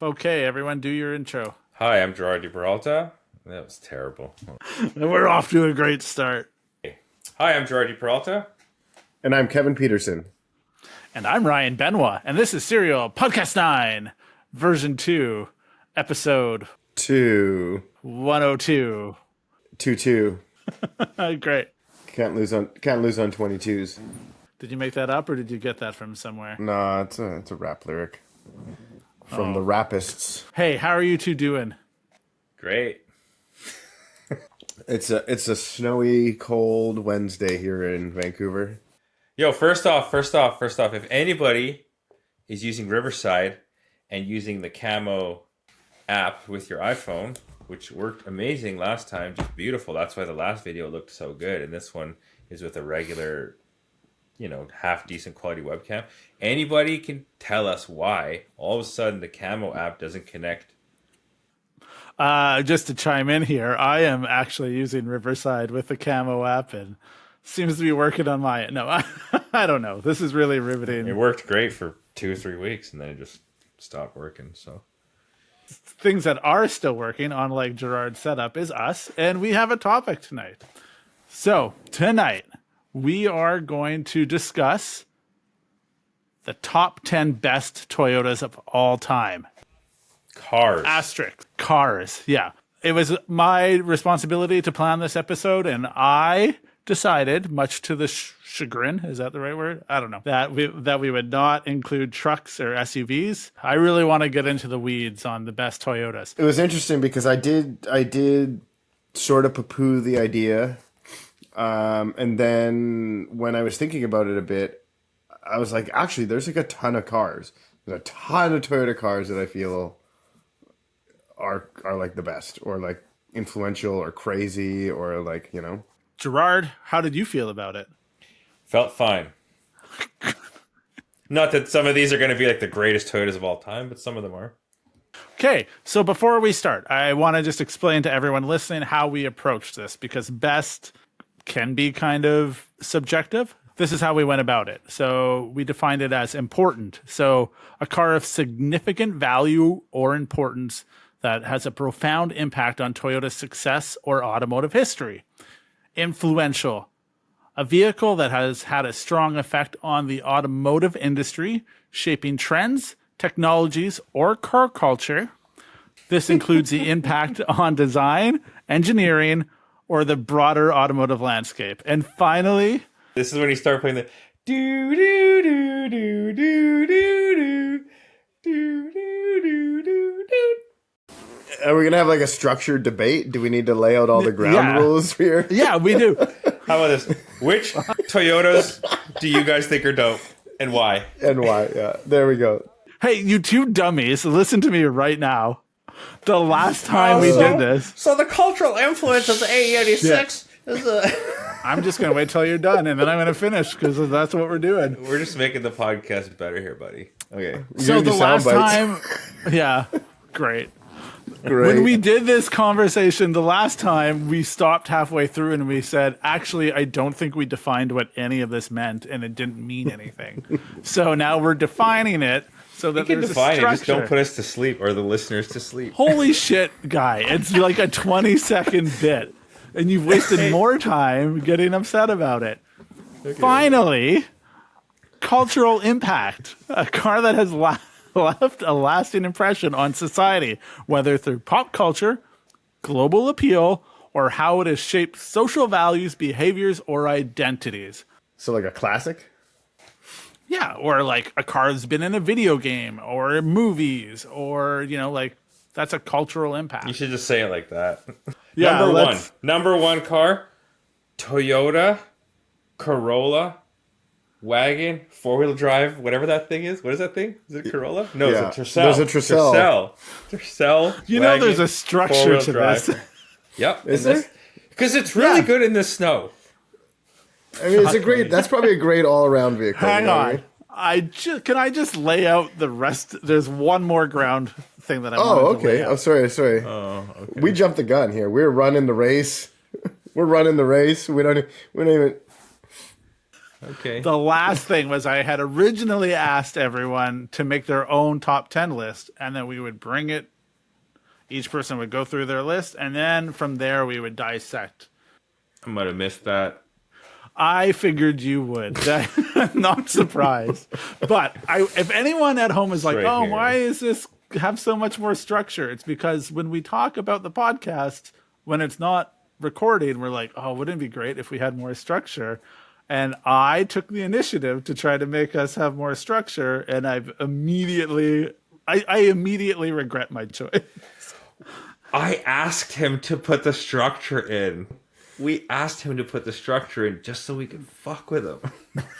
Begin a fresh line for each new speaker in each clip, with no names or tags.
Okay, everyone, do your intro.
Hi, I'm Gerard. That was terrible.
We're off to a great start.
Hi, I'm Gerard Peralta.
And I'm Kevin Peterson.
And I'm Ryan Benoit, and this is Serial Podcast 9, version 2, episode 102.
2.
Great.
Can't lose on 22s.
Did you make that up, or did you get that from somewhere?
Nah, it's a rap lyric from the Rapists.
Hey, how are you two doing?
Great.
It's a snowy, cold Wednesday here in Vancouver.
Yo, first off, if anybody is using Riverside and using the Camo app with your iPhone, which worked amazing last time, just beautiful. That's why the last video looked so good. And this one is with a regular, half decent quality webcam. Anybody can tell us why all of a sudden the Camo app doesn't connect?
Just to chime in here, I am actually using Riverside with the Camo app, and seems to be working on my... No, I don't know. This is really riveting.
It worked great for 2 or 3 weeks, and then it just stopped working, so...
Things that are still working, unlike Gerard's setup, is us, and we have a topic tonight. So, tonight, we are going to discuss the top 10 best Toyotas of all time.
Cars.
Asterisk. Cars, yeah. It was my responsibility to plan this episode, and I decided, much to the chagrin, is that the right word? I don't know, that we would not include trucks or SUVs. I really want to get into the weeds on the best Toyotas.
It was interesting because I did sort of poo-poo the idea. And then when I was thinking about it a bit, I was like, actually, there's like a ton of cars. There's a ton of Toyota cars that I feel are like the best, or like influential, or crazy, or like,
Gerard, how did you feel about it?
Felt fine. Not that some of these are going to be like the greatest Toyotas of all time, but some of them are.
Okay, so before we start, I want to just explain to everyone listening how we approach this, because best can be kind of subjective. This is how we went about it. So we defined it as important. So a car of significant value or importance that has a profound impact on Toyota's success or automotive history. Influential, a vehicle that has had a strong effect on the automotive industry, shaping trends, technologies, or car culture. This includes the impact on design, engineering, or the broader automotive landscape. And finally,
this is when you start playing the do do do do do do do do do do do.
Are we going to have like a structured debate? Do we need to lay out all the ground rules here?
Yeah, we do.
How about this? Which Toyotas do you guys think are dope, and why?
And why? Yeah, there we go.
Hey, you two dummies, listen to me right now. The last time we did this...
So the cultural influence of the AE86 is a...
I'm just going to wait till you're done, and then I'm going to finish, because that's what we're doing.
We're just making the podcast better here, buddy.
Okay.
So the last time... Yeah, great. When we did this conversation the last time, we stopped halfway through and we said, actually, I don't think we defined what any of this meant, and it didn't mean anything. So now we're defining it so that there's a structure.
Just don't put us to sleep or the listeners to sleep.
Holy shit, guy. It's like a 20-second bit, and you've wasted more time getting upset about it. Okay. Finally, cultural impact. A car that has left a lasting impression on society, whether through pop culture, global appeal, or how it has shaped social values, behaviors, or identities.
So like a classic?
Yeah, or like a car that's been in a video game or movies, or, like that's a cultural impact.
You should just say it like that.
Yeah,
Number one car, Toyota Corolla wagon, 4-wheel drive, whatever that thing is. What is that thing? Is it Corolla? No,
yeah.
It's a Tercel.
There's a Tercel.
Tercel.
Wagon, there's a structure to
drive.
this.
Yep.
Is there?
Because it's really good in the snow.
I mean, it's a great. That's probably a great all-around vehicle.
Hang on. Can I just lay out the rest? There's one more ground thing that I wanted to lay out.
Oh, sorry.
Oh, okay.
We jumped the gun here. We're running the race. We don't even.
Okay.
The last thing was I had originally asked everyone to make their own top 10 list, and then we would bring it. Each person would go through their list, and then from there we would dissect.
I might have missed that.
I figured you would. I'm not surprised. But if anyone at home is like,
Right
oh,
here.
why is this have so much more structure? It's because when we talk about the podcast, when it's not recording, we're like, oh, wouldn't it be great if we had more structure? And I took the initiative to try to make us have more structure, and I immediately regret my choice.
I asked him to put the structure in. We asked him to put the structure in just so we could fuck with him.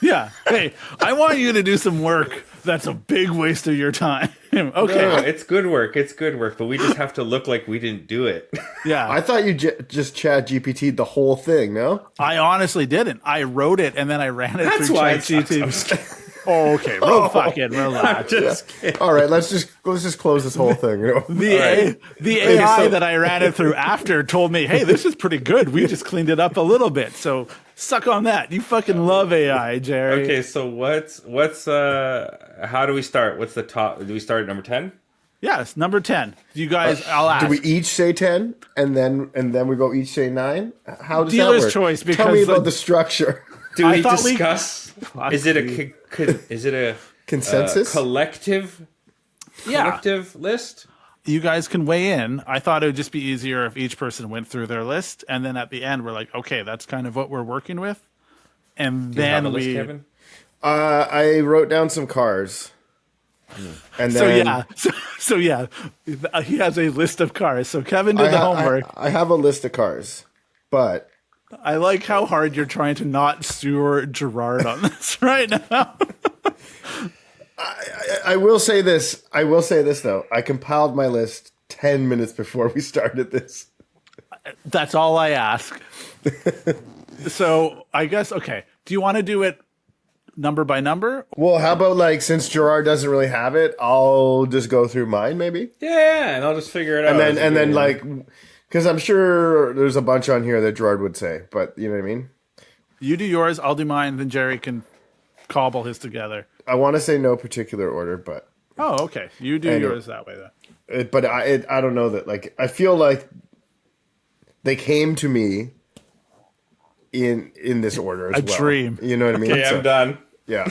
Yeah. Hey, I want you to do some work that's a big waste of your time. Okay.
No, it's good work. It's good work. But we just have to look like we didn't do it.
Yeah.
I thought you just Chat GPT'd the whole thing, no?
I honestly didn't. I wrote it and then I ran it
That's
through
why it sucks. I'm
ChatGPT. Oh, okay. Real fucking relax.
just kidding.
All right, let's just close this whole thing. You know?
The AI that I ran it through after told me, hey, this is pretty good. We just cleaned it up a little bit. So suck on that. You fucking love AI, Jerry.
Okay, so what's how do we start? What's the top? Do we start at number 10?
Yes, number 10. You guys, I'll ask.
Do we each say 10 and then we go each say 9? How does
Dealer's
that work?
choice,
Tell
because,
me about
like-
the structure.
Do
I
we
thought we-
discuss? Is it a
Consensus?
collective list?
You guys can weigh in. I thought it would just be easier if each person went through their list, and then at the end we're like, okay, that's kind of what we're working with, and
Do you have
then
a list,
we.
Kevin?
I wrote down some cars. And
So
then
yeah, so yeah, he has a list of cars. So Kevin did the homework.
I have a list of cars, but
I like how hard you're trying to not sue Gerard on this right now.
I will say this. I will say this though. I compiled my list 10 minutes before we started this.
That's all I ask. So I guess okay. Do you want to do it number by number?
Well, how about like since Gerard doesn't really have it, I'll just go through mine maybe,
Yeah, and I'll just figure it out.
and then like because I'm sure there's a bunch on here that Gerard would say, but you know what I mean.
You do yours, I'll do mine, then Jerry can cobble his together.
I want to say no particular order, but
Oh, okay. You do
Anyway.
yours that way then.
I don't know that like I feel like they came to me in this order as
A
well.
dream.
You know what I mean?
Okay, I'm done.
Yeah.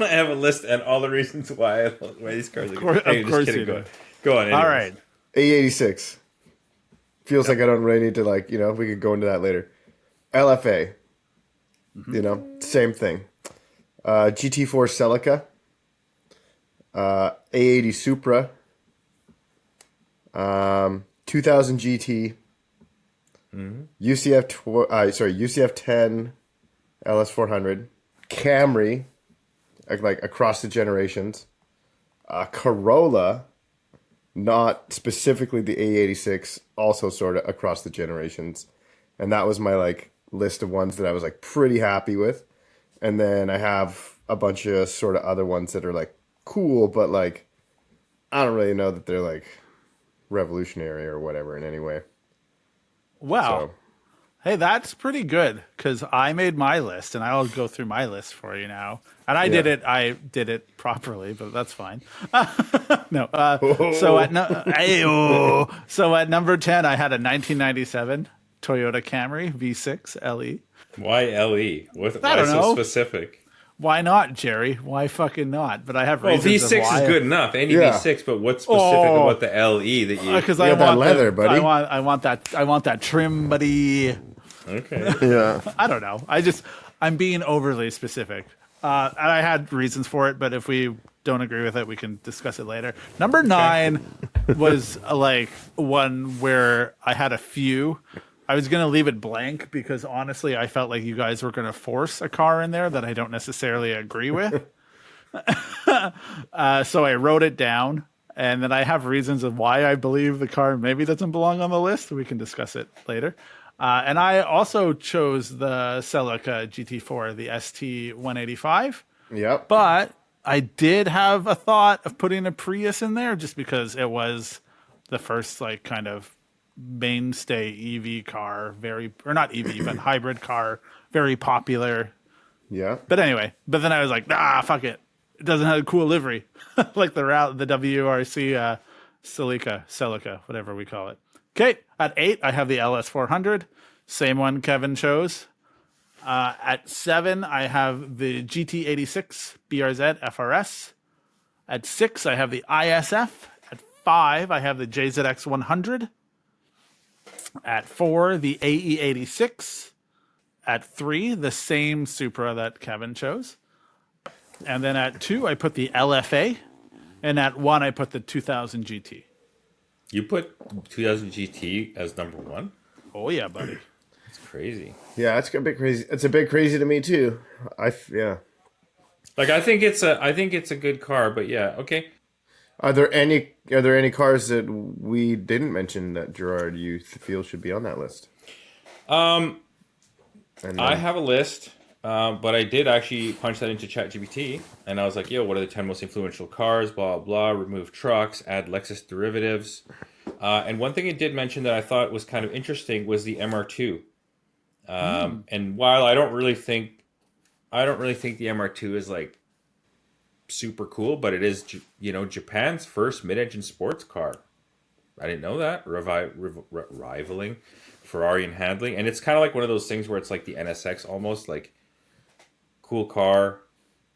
I have a list and all the reasons why these cars are good.
Of course you do.
Go on.
All
anyways.
right.
A86. Feels like I don't really need to like, you know, we could go into that later. LFA. You know, same thing. GT4 Celica. A80 Supra. 2000 GT. UCF 10 LS400. Camry. Like across the generations. Corolla. Not specifically the A86, also sort of across the generations. And that was my like list of ones that I was like pretty happy with. And then I have a bunch of sort of other ones that are like cool, but like I don't really know that they're like revolutionary or whatever in any way.
Wow.
So
Hey, that's pretty good because I made my list and I'll go through my list for you now. And I did it properly, but that's fine. No. So at so at number 10, I had a 1997 Toyota Camry V6 LE.
Why LE? Why
don't
so
know.
specific?
Why not, Jerry? Why fucking not? But I have
Well,
reasons
V6
of why.
is good enough. Any
Yeah.
V6, but what's specific about the LE that you?
Because
You
I
got that
want
leather,
the,
buddy.
I want that trim, buddy.
Okay.
yeah.
I don't know. I'm being overly specific. And I had reasons for it, but if we don't agree with it, we can discuss it later. Number 9 was like one where I had a few. I was going to leave it blank because honestly, I felt like you guys were going to force a car in there that I don't necessarily agree with. So I wrote it down. And then I have reasons of why I believe the car maybe doesn't belong on the list. We can discuss it later. And I also chose the Celica GT4, the ST185.
Yep.
But I did have a thought of putting a Prius in there just because it was the first like kind of mainstay EV car, or not EV, but hybrid car, very popular
Yeah.
But anyway, then I was like, fuck it. It doesn't have a cool livery. Like the WRC Celica, whatever we call it. Okay, at 8, I have the LS400. Same one Kevin chose. At 7, I have the GT86 BRZ FRS. At 6, I have the ISF. At 5, I have the JZX 100. At 4, the AE86. At 3, the same Supra that Kevin chose. And then at 2, I put the LFA. And at 1, I put the 2000 GT.
You put 2000 GT as number 1?
Oh, yeah, buddy.
It's crazy.
Yeah, it's a bit crazy. It's a bit crazy to me too. Yeah.
Like I think it's a good car, but yeah, okay.
Are there any cars that we didn't mention that Gerard you feel should be on that list?
I have a list, but I did actually punch that into ChatGPT, and I was like, "Yo, what are the 10 most influential cars?" Blah blah. Remove trucks, add Lexus derivatives, and one thing it did mention that I thought was kind of interesting was the MR2. And while I don't really think the MR2 is like super cool, but it is, Japan's first mid-engine sports car. I didn't know that. Rivaling Ferrari in handling. And it's kind of like one of those things where it's like the NSX almost, like cool car,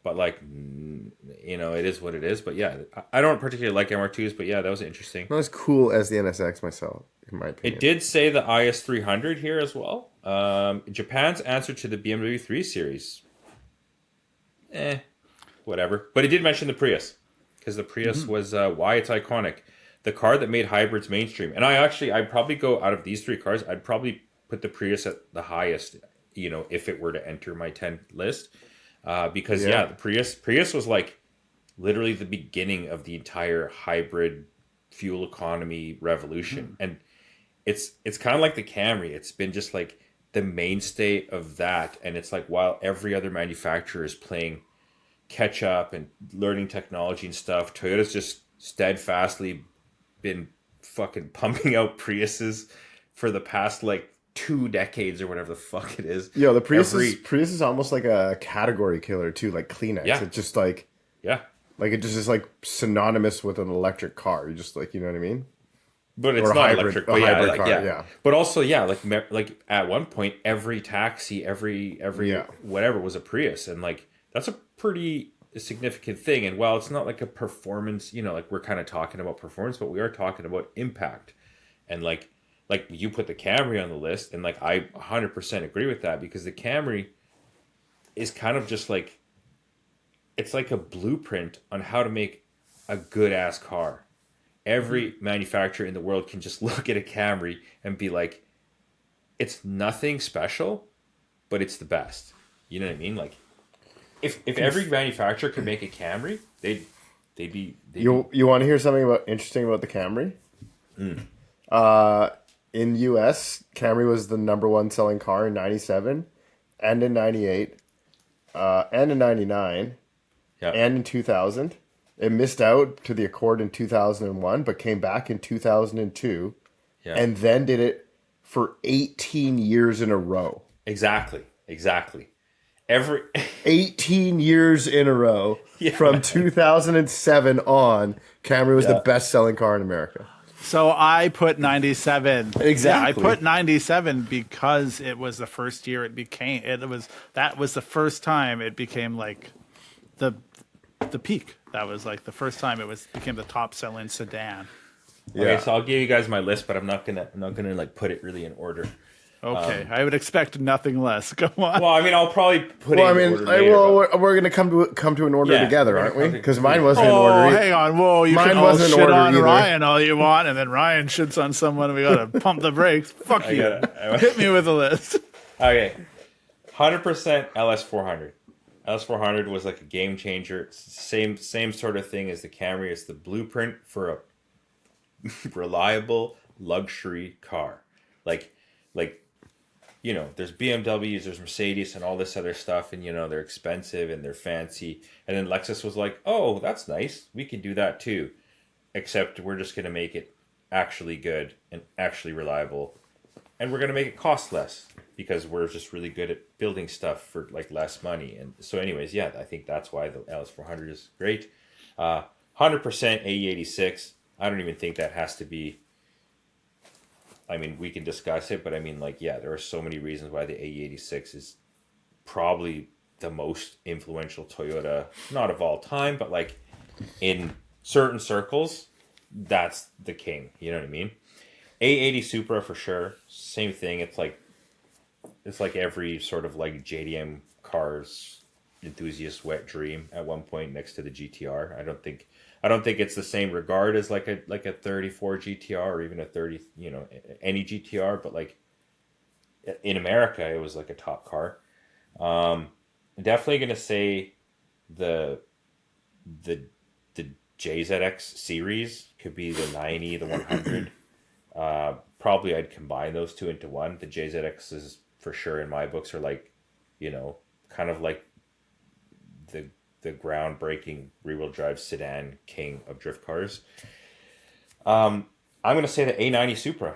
but like, it is what it is. But yeah, I don't particularly like MR2s, but yeah, that was interesting.
Not as cool as the NSX myself, in my opinion.
It did say the IS300 here as well. Japan's answer to the BMW 3 Series. Whatever. But it did mention the Prius, because the Prius was why it's iconic. The car that made hybrids mainstream. And I'd probably go out of these 3 cars, I'd probably put the Prius at the highest, if it were to enter my 10 list. Because the Prius was like literally the beginning of the entire hybrid fuel economy revolution. And it's kind of like the Camry. It's been just like the mainstay of that. And it's like, while every other manufacturer is playing catch up and learning technology and stuff, Toyota's just steadfastly been fucking pumping out Priuses for the past like 2 decades or whatever the fuck it is.
Yo, the Prius is almost like a category killer too, like Kleenex.
Yeah.
It's just like, like it just is like synonymous with an electric car. You just like, you know what I mean?
But it's
or
not
hybrid,
electric. But
hybrid car.
But also, like at one point, every taxi, every whatever was a Prius, and like that's a pretty significant thing. And while it's not like a performance, like we're kind of talking about performance, but we are talking about impact. And like you put the Camry on the list, and like I 100% agree with that, because the Camry is kind of just like, it's like a blueprint on how to make a good ass car. Every manufacturer in the world can just look at a Camry and be like, it's nothing special, but it's the best. You know what I mean? Like, if every manufacturer could make a Camry, they'd be.
You want to hear something interesting about the Camry? In US, Camry was the #1 selling car in '97, and in '98, and in '99, and in 2000. It missed out to the Accord in 2001, but came back in 2002, and then did it for 18 years in a row.
Exactly.
18 years in a row. From 2007 on, Camry was the best-selling car in America.
So I put 97.
Exactly.
Yeah, I put 97 because it was the first year that was the first time it became like the peak. That was like the first time it became the top selling sedan.
Okay, so I'll give you guys my list, but I'm not gonna like put it really in order.
Okay, I would expect nothing less. Go on.
Well, I mean, I'll probably put it in order later,
we're gonna come to an order together, aren't we? Because mine wasn't in order.
Oh, hang on. Whoa, you
Mine
can all
wasn't in
shit
order
on
either.
Ryan all you want, and then Ryan shits on someone, and we gotta pump the brakes. Fuck you. Hit me with a list.
Okay, 100% LS400. LS400 was like a game changer. It's the same sort of thing as the Camry. It's the blueprint for a reliable luxury car. Like there's BMWs, there's Mercedes, and all this other stuff, and they're expensive and they're fancy. And then Lexus was like, "Oh, that's nice. We can do that too, except we're just gonna make it actually good and actually reliable and we're going to make it cost less because we're just really good at building stuff for like less money. And so anyways, yeah, I think that's why the LS400 is great. 100% AE86. I don't even think that has to be, I mean, we can discuss it, but I mean, like, yeah, there are so many reasons why the AE86 is probably the most influential Toyota, not of all time, but like in certain circles, that's the king. You know what I mean? A80 Supra for sure. Same thing. It's like every sort of like JDM cars enthusiast wet dream at one point next to the GTR. I don't think it's the same regard as like a 34 GTR or even a 30, you know, any GTR, but like in America it was like a top car. Definitely gonna say the JZX series could be the 90, the 100. Probably I'd combine those two into one. The JZX is for sure in my books are like, you know, kind of like the groundbreaking rear-wheel drive sedan king of drift cars. I'm gonna say the A90 Supra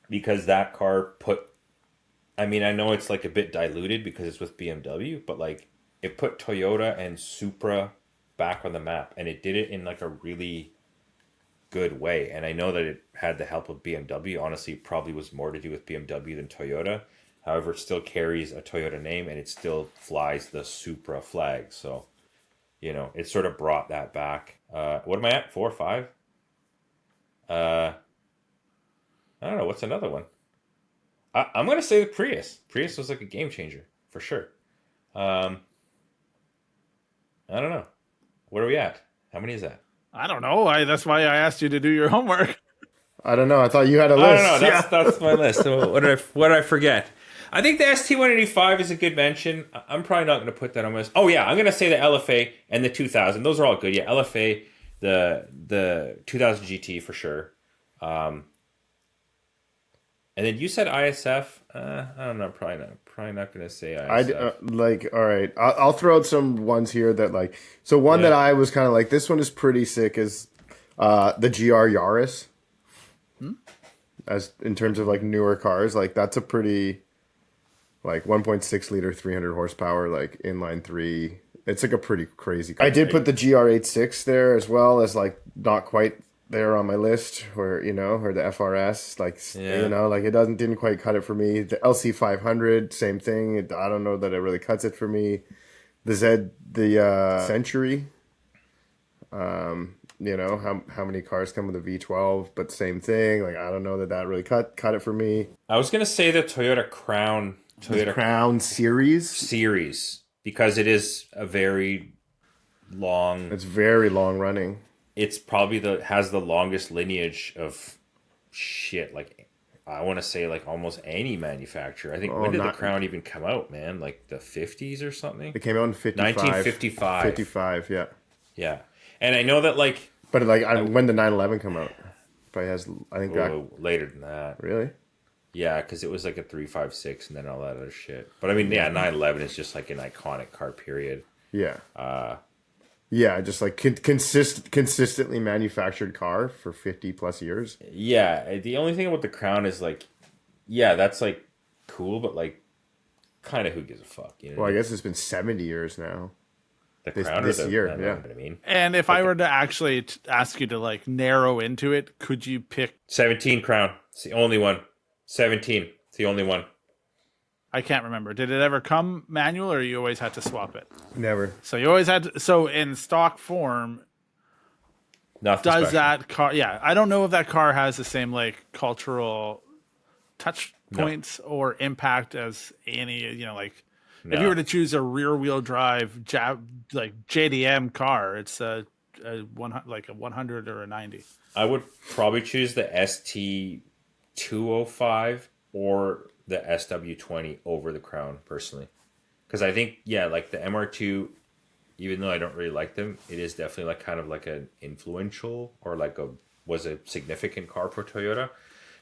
because that car I mean, I know it's like a bit diluted because it's with BMW, but like it put Toyota and Supra back on the map, and it did it in like a really good way. And I know that it had the help of BMW. Honestly, it probably was more to do with BMW than Toyota. However, it still carries a Toyota name, and it still flies the Supra flag. So, you know, it sort of brought that back. What am I at? 4 or 5? I don't know. What's another one? I'm going to say the Prius. Prius was like a game changer, for sure. I don't know. What are we at? How many is that?
I don't know. That's why I asked you to do your homework.
I don't know. I thought you had a list.
I don't know. That's my list. So what did I forget? I think the ST185 is a good mention. I'm probably not going to put that on my list. Oh yeah, I'm going to say the LFA and the 2000. Those are all good. Yeah, LFA, the 2000 GT for sure. And then you said ISF. I don't know. Probably not going to say ISF.
All right. I'll throw out some ones here that like. So one that I was kind of like, this one is pretty sick. Is the GR Yaris. As in terms of like newer cars, like that's a pretty like 1.6 liter, 300 horsepower, like inline 3. It's like a pretty crazy car. I did put the GR86 there as well as like not quite there on my list, or you know, or the FRS, like you know, like it didn't quite cut it for me. The LC500, same thing. I don't know that it really cuts it for me. The Century. You know, how many cars come with a V12, but same thing. Like I don't know that really cut it for me.
I was gonna say the Toyota Crown.
Crown series because it is a very long. It's very long running.
It's probably has the longest lineage of shit. Like I want to say like almost any manufacturer. I think when did the Crown even come out, man? Like the 50s or something?
It came out in 55.
1955.
55, yeah.
Yeah. And I know that like...
But like when the 911 come out? Probably has, I think...
later than that.
Really?
Yeah, because it was like a 356 and then all that other shit. But I mean, yeah, 911 is just like an iconic car, period.
Yeah. Yeah, just like consistently manufactured car for 50 plus years.
Yeah, the only thing about the Crown is like, yeah, that's like cool, but like, kind of who gives a fuck? You know
well, I guess it's been 70 years now.
The Crown
this year,
I
yeah.
What I mean.
And if I were to actually ask you to like narrow into it, could you pick
17 Crown? It's the only one. 17. It's the only one.
I can't remember. Did it ever come manual, or you always had to swap it?
Never.
So you always had to, so in stock form,
Nothing
does
special.
that car? Yeah, I don't know if that car has the same like cultural touch points or impact as any. You know, like if you were to choose a rear wheel drive like JDM car, it's a 100 or a 90.
I would probably choose the ST205 or the SW20 over the Crown personally, because I think like the MR2, even though I don't really like them, it is definitely like kind of like an influential or like was a significant car for Toyota.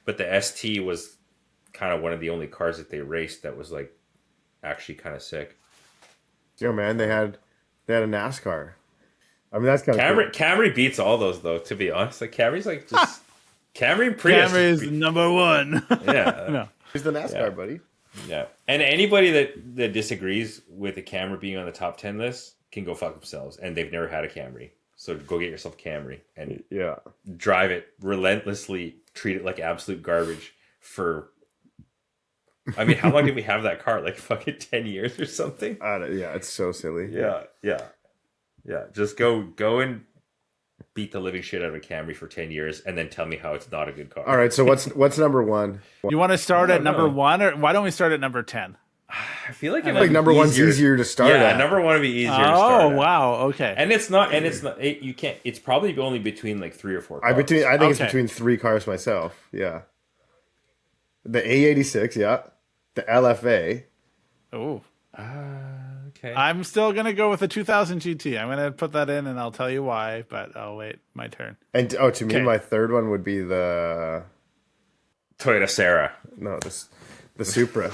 But the ST was kind of one of the only cars that they raced that was like actually kind of sick.
Yo man, they had a NASCAR. I mean that's kind of
Camry beats all those though, to be honest. Like Camry's like just Camry and Prius.
Camry is number one.
Yeah.
No.
Here's the NASCAR,
Yeah.
buddy.
Yeah. And anybody that disagrees with the Camry being on the top 10 list can go fuck themselves. And they've never had a Camry. So go get yourself a Camry and
Yeah.
drive it relentlessly, treat it like absolute garbage for... I mean, how long did we have that car? Like fucking 10 years or something?
Yeah, it's so silly.
Yeah. Just go and beat the living shit out of a Camry for 10 years and then tell me how it's not a good car.
All right, so what's number one?
You want to start
I
at
don't
number
know.
one, or why don't we start at number 10?
I feel like it
I
might
think
be
number one's easier to start
Yeah,
at.
number one would be easier to
Oh,
start at.
wow. Okay.
And it's not you can't, it's probably only between like 3 or 4 cars.
I think it's
Okay.
between 3 cars myself. Yeah. The A86, yeah. The LFA.
Oh.
Okay.
I'm still going to go with the 2000 GT. I'm going to put that in and I'll tell you why, but I'll wait my turn.
And to me,
Okay.
my third one would be the
Toyota Serra.
the Supra.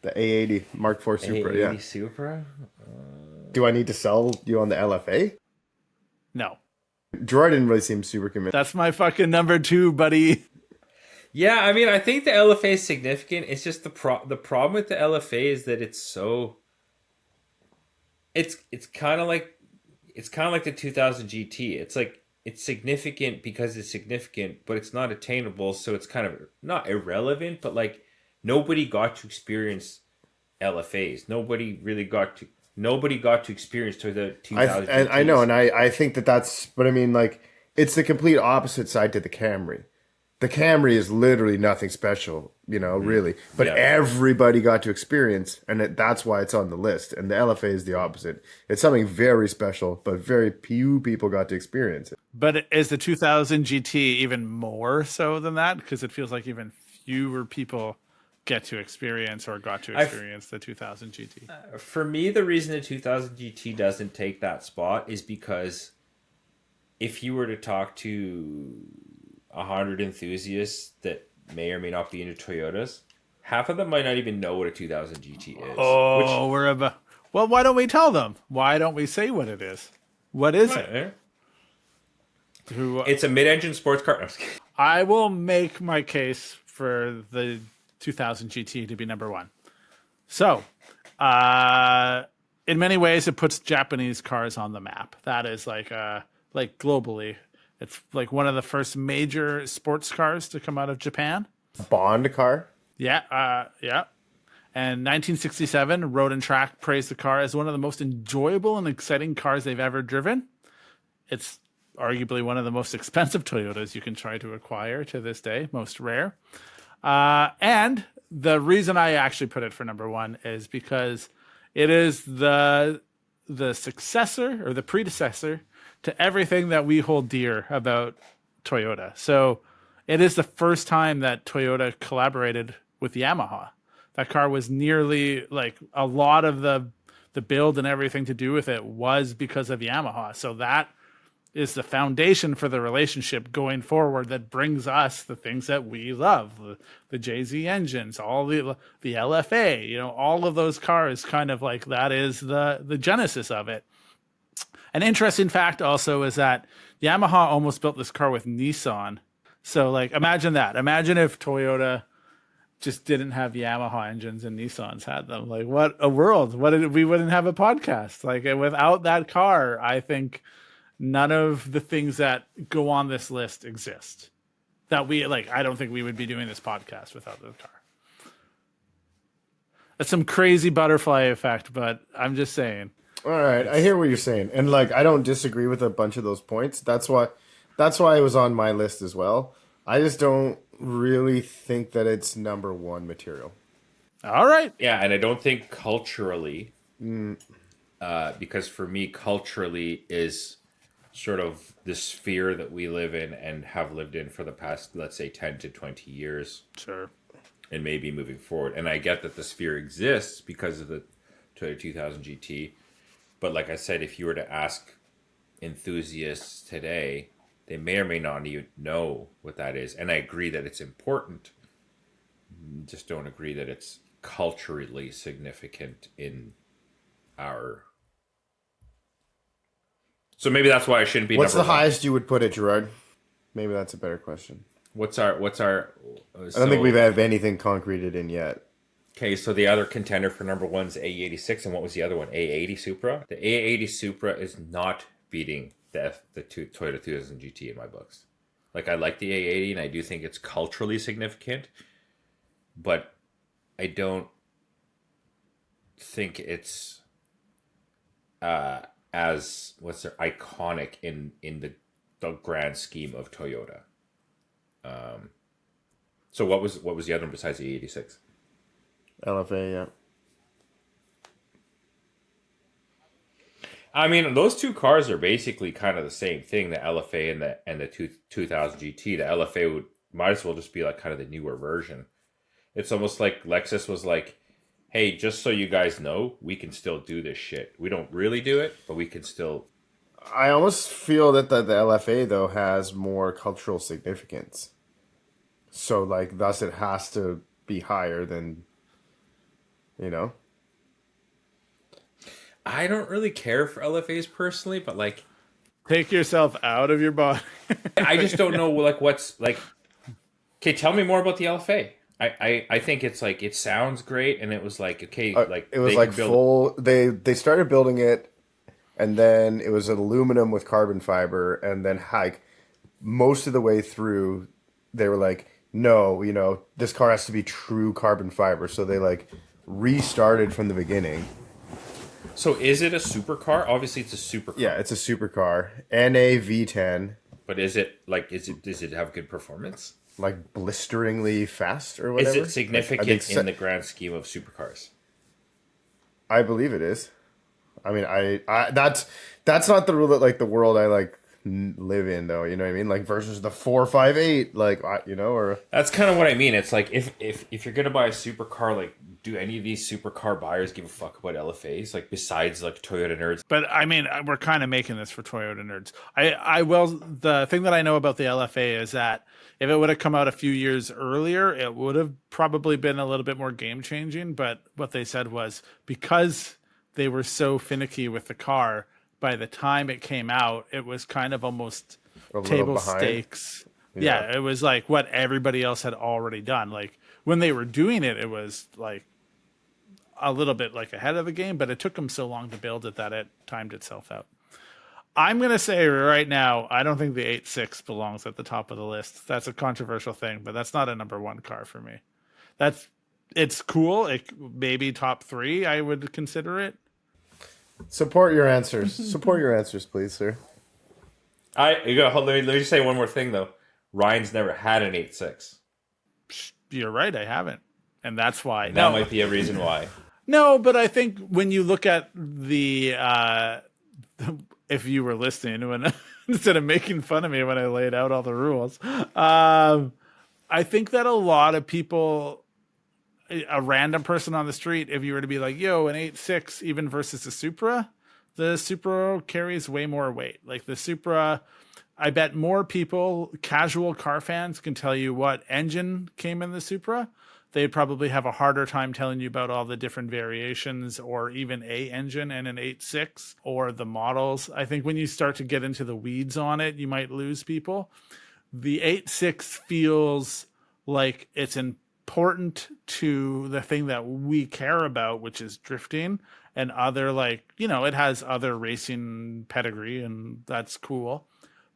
The A80 Mark IV Supra,
A80
yeah.
Supra?
Do I need to sell you on the LFA?
No.
Gerard didn't really seem super convinced.
That's my fucking number 2, buddy.
Yeah, I mean, I think the LFA is significant. It's just the problem with the LFA is that it's so... It's kind of like the 2000 GT. It's like it's significant because it's significant, but it's not attainable, so it's kind of not irrelevant, but like nobody got to experience LFAs. Nobody got to experience to the 2000
and I know,
GTs.
and I think that's, but I mean, like, it's the complete opposite side to the Camry. The Camry is literally nothing special, really. But
Yeah.
everybody got to experience, and that's why it's on the list. And the LFA is the opposite. It's something very special, but very few people got to experience it.
But is the 2000 GT even more so than that? Because it feels like even fewer people get to experience or got to experience the 2000 GT.
For me, the reason the 2000 GT doesn't take that spot is because if you were to talk to 100 enthusiasts that may or may not be into Toyotas, half of them might not even know what a 2000 GT is.
Oh, we're about... Well, why don't we tell them? Why don't we say what it is? What is it? Who,
It's a mid-engine sports car. No, I'm just kidding.
I will make my case for the 2000 GT to be number 1. So, in many ways, it puts Japanese cars on the map. That is like globally, it's like one of the first major sports cars to come out of Japan.
Bond car?
Yeah. And 1967, Road and Track praised the car as one of the most enjoyable and exciting cars they've ever driven. It's arguably one of the most expensive Toyotas you can try to acquire to this day, most rare. And the reason I actually put it for number 1 is because it is the successor or the predecessor to everything that we hold dear about Toyota. So it is the first time that Toyota collaborated with Yamaha. That car was nearly like a lot of the build and everything to do with it was because of Yamaha. So that is the foundation for the relationship going forward that brings us the things that we love, the JZ engines, all the LFA, all of those cars kind of like that is the genesis of it. An interesting fact also is that Yamaha almost built this car with Nissan. So like, imagine that. Imagine if Toyota just didn't have Yamaha engines and Nissans had them. Like what a world. We wouldn't have a podcast. Like without that car, I think none of the things that go on this list exist. That we like, I don't think we would be doing this podcast without the car. That's some crazy butterfly effect, but I'm just saying.
All right, I hear what you're saying. And like, I don't disagree with a bunch of those points. That's why it was on my list as well. I just don't really think that it's number 1 material.
All right.
Yeah, and I don't think culturally, because for me, culturally is sort of the sphere that we live in and have lived in for the past, let's say, 10 to 20 years.
Sure.
And maybe moving forward. And I get that the sphere exists because of the Toyota 2000 GT. But like I said, if you were to ask enthusiasts today, they may or may not even know what that is. And I agree that it's important. Just don't agree that it's culturally significant in our... So maybe that's why I shouldn't be
What's the
number 1.
highest you would put it, Gerard? Maybe that's a better question.
What's our
I don't think we've had anything concreted in yet.
Okay, so the other contender for number one's A86, and what was the other one? A80 Supra. The A80 Supra is not beating the Toyota 2000 GT in my books. Like, I like the A80, and I do think it's culturally significant, but I don't think it's as iconic in the grand scheme of Toyota. So what was the other one besides the A86?
LFA, yeah.
I mean, those two cars are basically kind of the same thing, the LFA and the 2000 GT. The LFA might as well just be like kind of the newer version. It's almost like Lexus was like, hey, just so you guys know, we can still do this shit. We don't really do it, but we can still.
I almost feel that the LFA, though, has more cultural significance. So, like, thus it has to be higher than, you know?
I don't really care for LFAs personally, but like,
Take yourself out of your body.
I just don't know like what's like. Okay, tell me more about the LFA. I think it's like it sounds great, and it was like okay, like
it was like full. They started building it, and then it was aluminum with carbon fiber, and then like most of the way through, they were like, no, you know, this car has to be true carbon fiber. So they like restarted from the beginning.
So is it a supercar? Obviously, it's a supercar.
Yeah, it's a supercar. NA V10.
But is it like does it have good performance?
Like blisteringly fast or whatever?
Is it significant in the grand scheme of supercars?
I believe it is. I mean, I that's not the rule that like the world I like live in though. You know what I mean? Like versus the 458, like you know, or
that's kind of what I mean. It's like if you're gonna buy a supercar, like do any of these supercar buyers give a fuck about LFAs? Like besides like Toyota nerds?
But I mean, we're kind of making this for Toyota nerds. I will. The thing that I know about the LFA is that if it would have come out a few years earlier, it would have probably been a little bit more game changing. But what they said was because they were so finicky with the car, by the time it came out, it was kind of almost table stakes. Yeah, it was like what everybody else had already done. Like when they were doing it, it was like a little bit like ahead of the game, but it took them so long to build it that it timed itself out. I'm going to say right now, I don't think the 8.6 belongs at the top of the list. That's a controversial thing, but that's not a number one car for me. It's cool. It maybe top three, I would consider it.
Support your answers. Support your answers, please, sir.
Let me just say one more thing though. Ryan's never had an 8.6.
You're right, I haven't. And that's why.
That might be a reason why.
No, but I think when you look at the if you were listening when instead of making fun of me when I laid out all the rules, I think that a lot of people, a random person on the street, if you were to be like, yo, an 8.6 even versus the Supra carries way more weight. Like the Supra, I bet more people, casual car fans, can tell you what engine came in the Supra. They'd probably have a harder time telling you about all the different variations or even a engine and an 8.6 or the models. I think when you start to get into the weeds on it, you might lose people. The 8.6 feels like it's important to the thing that we care about, which is drifting and other, like, you know, it has other racing pedigree and that's cool.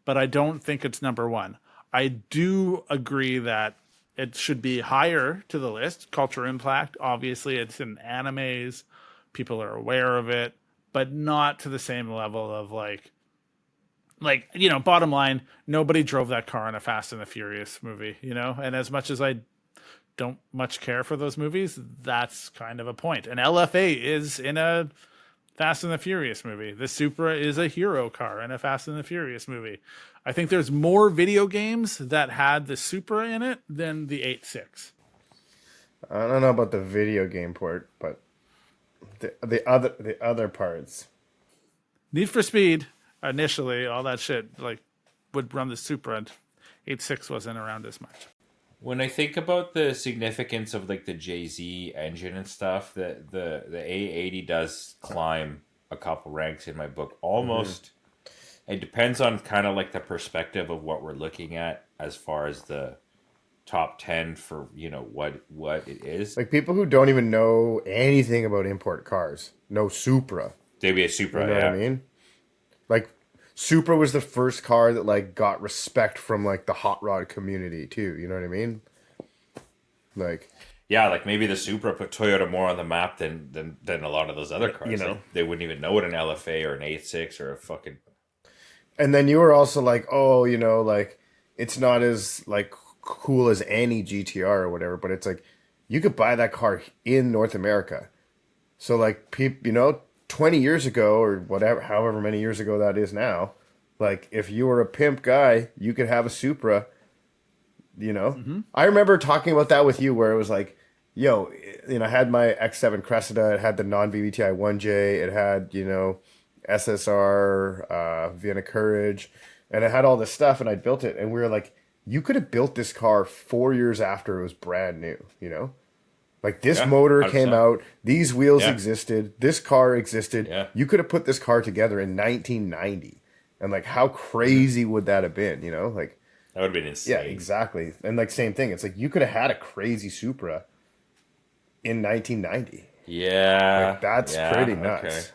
But I don't think it's number one. I do agree that it should be higher to the list. Culture impact, obviously, it's in animes. People are aware of it, but not to the same level of like, you know, bottom line, nobody drove that car in a Fast and the Furious movie, you know? And as much as I don't much care for those movies, that's kind of a point. And LFA is in a Fast and the Furious movie. The Supra is a hero car in a Fast and the Furious movie. I think there's more video games that had the Supra in it than the 8.6.
I don't know about the video game part, but the other parts.
Need for Speed, initially, all that shit like would run the Supra, and 8.6 wasn't around as much.
When I think about the significance of like the Jay-Z engine and stuff, the A80 does climb a couple ranks in my book. Almost, it depends on kind of like the perspective of what we're looking at as far as the top 10 for, you know, what it is.
Like people who don't even know anything about import cars know Supra.
They'd be a Supra,
You know
yeah.
what I mean? Like Supra was the first car that like got respect from like the hot rod community too. You know what I mean? Like,
yeah, like maybe the Supra put Toyota more on the map than a lot of those other cars.
You know.
Like, they wouldn't even know what an LFA or an 86 or a fucking.
and then you were also like, oh, you know, like it's not as like cool as any GTR or whatever, but it's like you could buy that car in North America. So like people, you know, 20 years ago or whatever, however many years ago that is now, like if you were a pimp guy, you could have a Supra, you know. I remember talking about that with you where it was like, yo, you know, I had my X7 Cressida, it had the non-VVTi 1J, it had, you know, SSR, Vienna Courage, and it had all this stuff, and I built it, and we were like, you could have built this car 4 years after it was brand new, you know? Like this motor
100%.
came out, these wheels existed, this car existed.
Yeah.
You could have put this car together in 1990. And like how crazy would that have been, you know? Like
That would have been insane.
yeah, exactly. And like same thing. It's like you could have had a crazy Supra in 1990.
Yeah.
Like that's pretty nuts.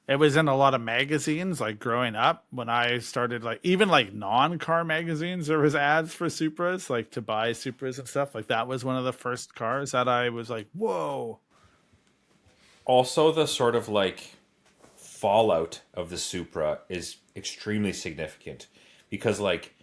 It was in a lot of magazines, like growing up when I started, like even like non-car magazines, there was ads for Supras, like to buy Supras and stuff. Like that was one of the first cars that I was like, whoa.
Also, the sort of like fallout of the Supra is extremely significant because like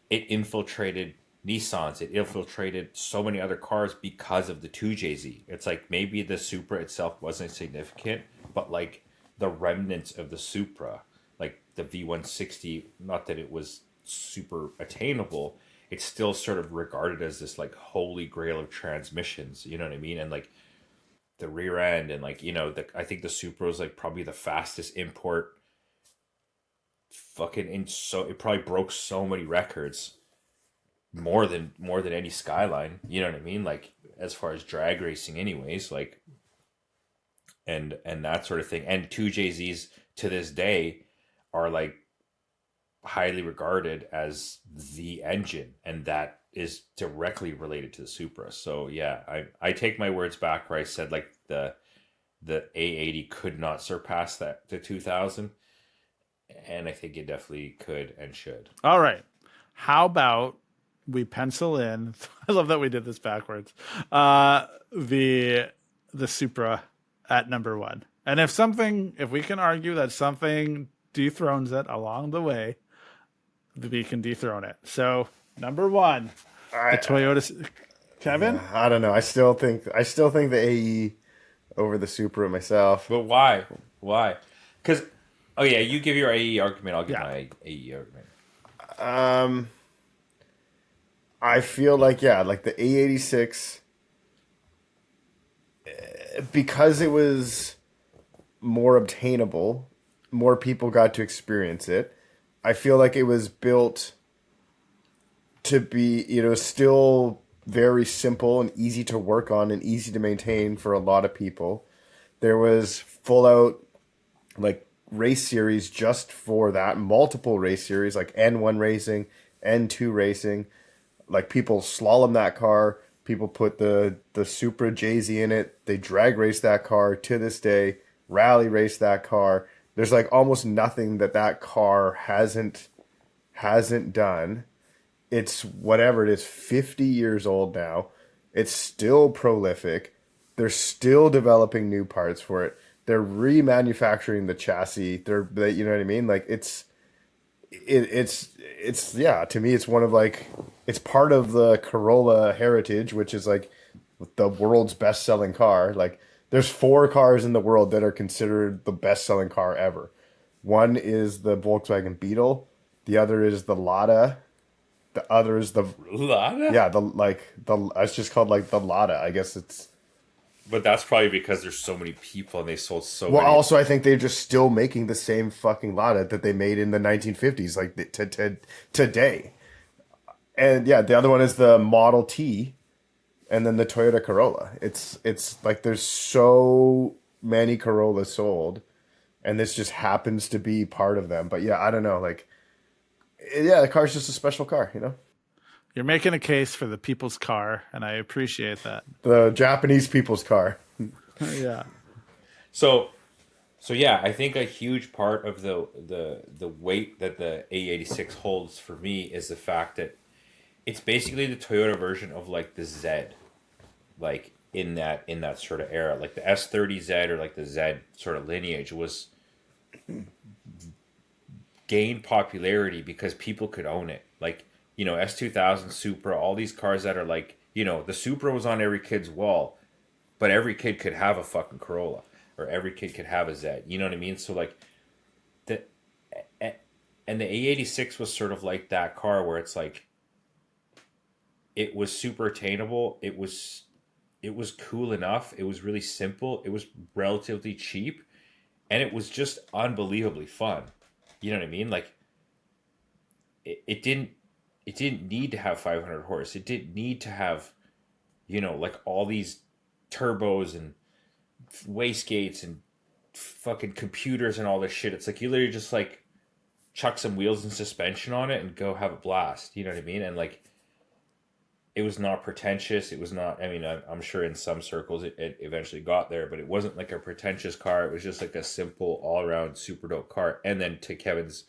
it infiltrated Nissans, it infiltrated so many other cars because of the 2JZ. It's like maybe the Supra itself wasn't significant, but like the remnants of the Supra, like the V160, not that it was super attainable, it's still sort of regarded as this like holy grail of transmissions, you know what I mean? And like the rear end and like, you know, I think the Supra is like probably the fastest import fucking it probably broke so many records more than any Skyline, you know what I mean? Like as far as drag racing anyways, like and that sort of thing. And 2JZs to this day are like highly regarded as the engine, and that is directly related to the Supra. So yeah, I take my words back where I said like the A80 could not surpass the 2000, and I think it definitely could and should.
All right. How about we pencil in, I love that we did this backwards, the Supra at number one. And if we can argue that something dethrones it along the way, we can dethrone it. So number one, the Toyota. Kevin?
I don't know. I still think the AE over the Supra myself.
But why? Because oh yeah, you give your AE argument, I'll give my AE argument.
I feel like like the A86, because it was more obtainable, more people got to experience it. I feel like it was built to be, you know, still very simple and easy to work on and easy to maintain for a lot of people. There was full out like race series just for that, multiple race series like N1 racing, N2 racing. Like people slalom that car, people put the Supra JZ in it, they drag race that car to this day, rally race that car. There's like almost nothing that car hasn't done. It's whatever it is, 50 years old now. It's still prolific. They're still developing new parts for it. They're remanufacturing the chassis. You know what I mean? Like it's yeah, to me it's one of like, it's part of the Corolla heritage, which is like the world's best selling car. Like there's 4 cars in the world that are considered the best selling car ever. One is the Volkswagen Beetle, the other is the Lada, the other is the
Lada?
Yeah, it's just called like the Lada. I guess it's.
But that's probably because there's so many people and they sold so
well,
many.
also I think they're just still making the same fucking Lada that they made in the 1950s, like today. And yeah, the other one is the Model T, and then the Toyota Corolla. It's like there's so many Corollas sold, and this just happens to be part of them. But yeah, I don't know, like, yeah, the car's just a special car, you know.
You're making a case for the people's car, and I appreciate that.
The Japanese people's car.
Yeah.
So yeah, I think a huge part of the weight that the A86 holds for me is the fact that it's basically the Toyota version of like the Z, like in that sort of era, like the S30Z or like the Z sort of lineage was gained popularity because people could own it. Like, you know, S2000, Supra, all these cars that are like, you know, the Supra was on every kid's wall, but every kid could have a fucking Corolla or every kid could have a Z. You know what I mean? So like and the A86 was sort of like that car where it's like it was super attainable. It was cool enough. It was really simple. It was relatively cheap, and it was just unbelievably fun. You know what I mean? Like it didn't need to have 500 horse. It didn't need to have, you know, like all these turbos and wastegates and fucking computers and all this shit. It's like you literally just like chuck some wheels and suspension on it and go have a blast. You know what I mean? And like it was not pretentious. It was not, I mean, I'm sure in some circles it eventually got there, but it wasn't like a pretentious car. It was just like a simple all around super dope car. And then to Kevin's,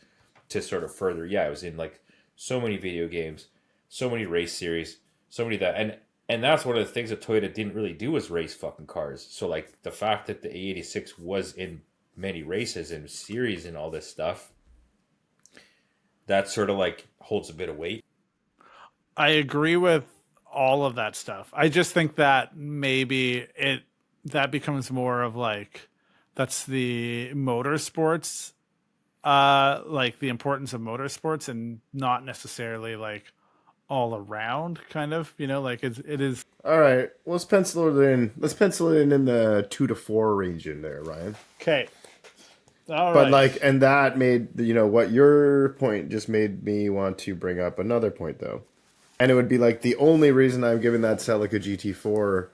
to sort of further, yeah, it was in like so many video games, so many race series, so many that, and that's one of the things that Toyota didn't really do was race fucking cars. So like the fact that the A86 was in many races and series and all this stuff, that sort of like holds a bit of weight.
I agree with all of that stuff. I just think that maybe that becomes more of like, that's the motorsports, like the importance of motorsports and not necessarily like all around kind of, you know, like it is.
All right, let's pencil it in. Let's pencil it in the 2 to 4 range in there, Ryan.
Okay. All
But
right.
like, and that made, you know, what your point just made me want to bring up another point though. And it would be like the only reason I'm giving that Celica GT4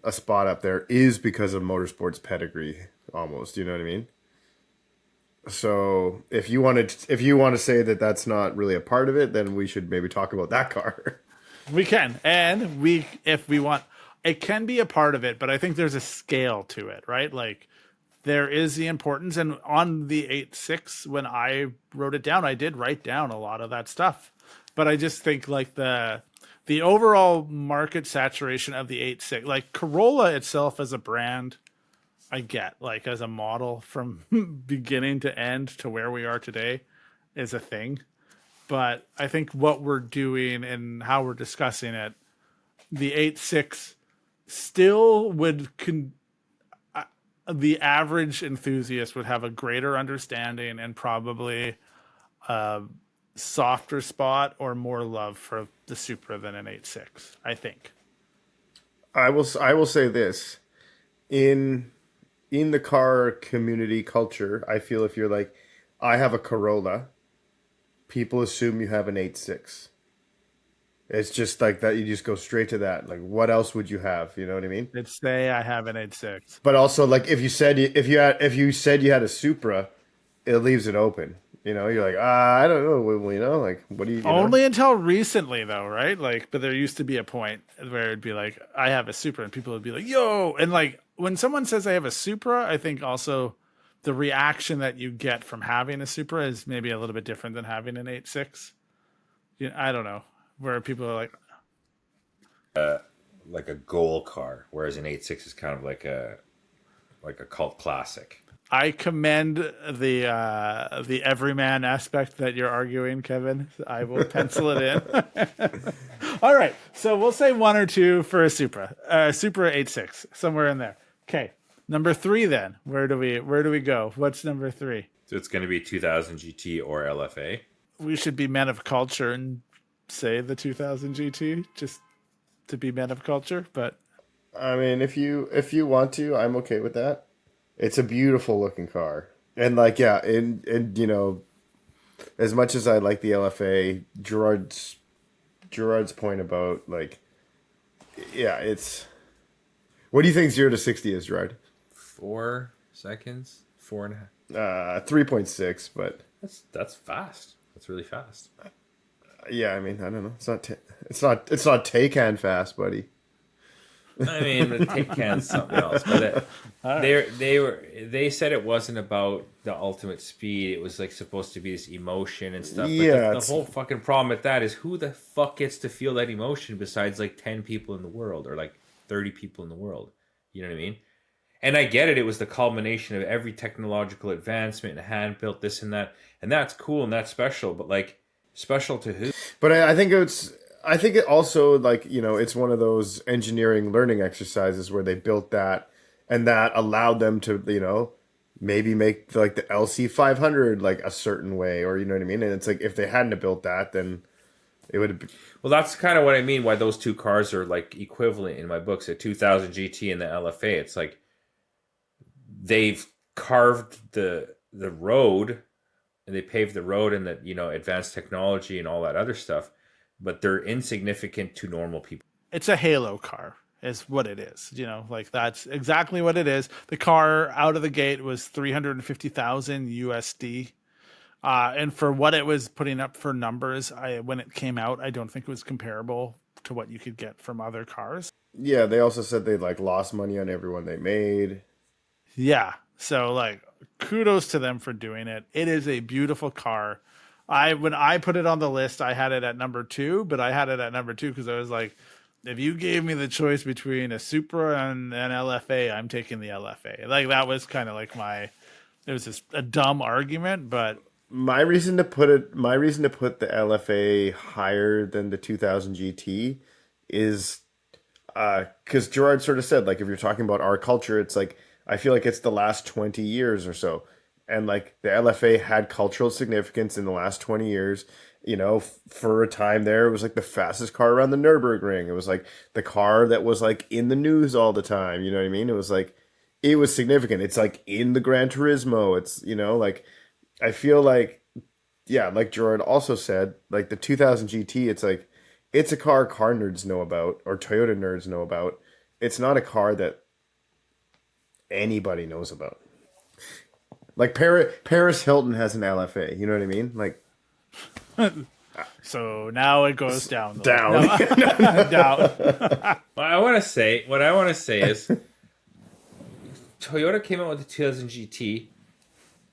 a spot up there is because of motorsports pedigree almost, you know what I mean? So if you want to say that that's not really a part of it, then we should maybe talk about that car.
We can. And if we want, it can be a part of it, but I think there's a scale to it, right? Like there is the importance. And on the 8.6, when I wrote it down, I did write down a lot of that stuff. But I just think like the overall market saturation of the 8.6, like Corolla itself as a brand, I get, like as a model from beginning to end to where we are today is a thing. But I think what we're doing and how we're discussing it, the 8.6 still would the average enthusiast would have a greater understanding and probably softer spot or more love for the Supra than an 8.6, I think.
I will say this. In the car community culture, I feel if you're like, I have a Corolla, people assume you have an 8.6. It's just like that. You just go straight to that. Like, what else would you have? You know what I mean?
They'd say I have an 8.6.
But also, like, if you said you had a Supra, it leaves it open. You know, you're like, I don't know. Well, you know, like, what do you
Only
know?
until recently, though, right? Like, but there used to be a point where it'd be like, I have a Supra, and people would be like, yo. And like, when someone says I have a Supra, I think also the reaction that you get from having a Supra is maybe a little bit different than having an 8.6. You know, I don't know, where people are
Like a goal car, whereas an 8.6 is kind of like a cult classic.
I commend the everyman aspect that you're arguing, Kevin. I will pencil it in. All right, so we'll say 1 or 2 for a Supra, Supra 8.6, somewhere in there. Okay, number 3 then. Where do we go? What's number 3?
So it's going to be 2000 GT or LFA.
We should be men of culture and say the 2000 GT just to be men of culture. But
I mean, if you want to, I'm okay with that. It's a beautiful looking car. And like, yeah, and you know, as much as I like the LFA, Gerard's point about like, yeah, it's, what do you think 0 to 60 is, Gerard?
4 seconds, 4.5.
3.6, but
That's fast. That's really fast.
Yeah, I mean, I don't know. It's not Taycan fast, buddy.
I mean, the Taycan's something else, but they said it wasn't about the ultimate speed. It was like supposed to be this emotion and stuff.
Yeah,
But the whole fucking problem with that is who the fuck gets to feel that emotion besides like 10 people in the world or like 30 people in the world? You know what I mean? And I get it. It was the culmination of every technological advancement and hand built this and that, and that's cool and that's special. But like, special to who?
But I think it also, like, you know, it's one of those engineering learning exercises where they built that and that allowed them to, you know, maybe make like the LC 500 like a certain way, or you know what I mean? And it's like if they hadn't have built that, then it would have been...
Well, that's kind of what I mean. Why those two cars are like equivalent in my books, the 2000 GT and the LFA. It's like they've carved the road and they paved the road and the, you know, advanced technology and all that other stuff, but they're insignificant to normal people.
It's a halo car is what it is. You know, like that's exactly what it is. The car out of the gate was 350,000 USD. And for what it was putting up for numbers, when it came out, I don't think it was comparable to what you could get from other cars.
Yeah, they also said they like lost money on everyone they made.
Yeah. So like kudos to them for doing it. It is a beautiful car. When I put it on the list, I had it at number 2, but I had it at number 2 because I was like, if you gave me the choice between a Supra and an LFA, I'm taking the LFA. Like that was kind of like it was just a dumb argument, but
My reason to put the LFA higher than the 2000 GT is because Gerard sort of said, like, if you're talking about our culture, it's like, I feel like it's the last 20 years or so. And like the LFA had cultural significance in the last 20 years. You know, for a time there, it was like the fastest car around the Nürburgring. It was like the car that was like in the news all the time. You know what I mean? It was like, it was significant. It's like in the Gran Turismo. It's, you know, like, I feel like, yeah, like Gerard also said, like the 2000 GT, it's like, it's a car nerds know about, or Toyota nerds know about. It's not a car that anybody knows about. Like Paris Hilton has an LFA, you know what I mean? Like,
so now it goes down.
down.
Down.
What I want to say is Toyota came out with the 2000 GT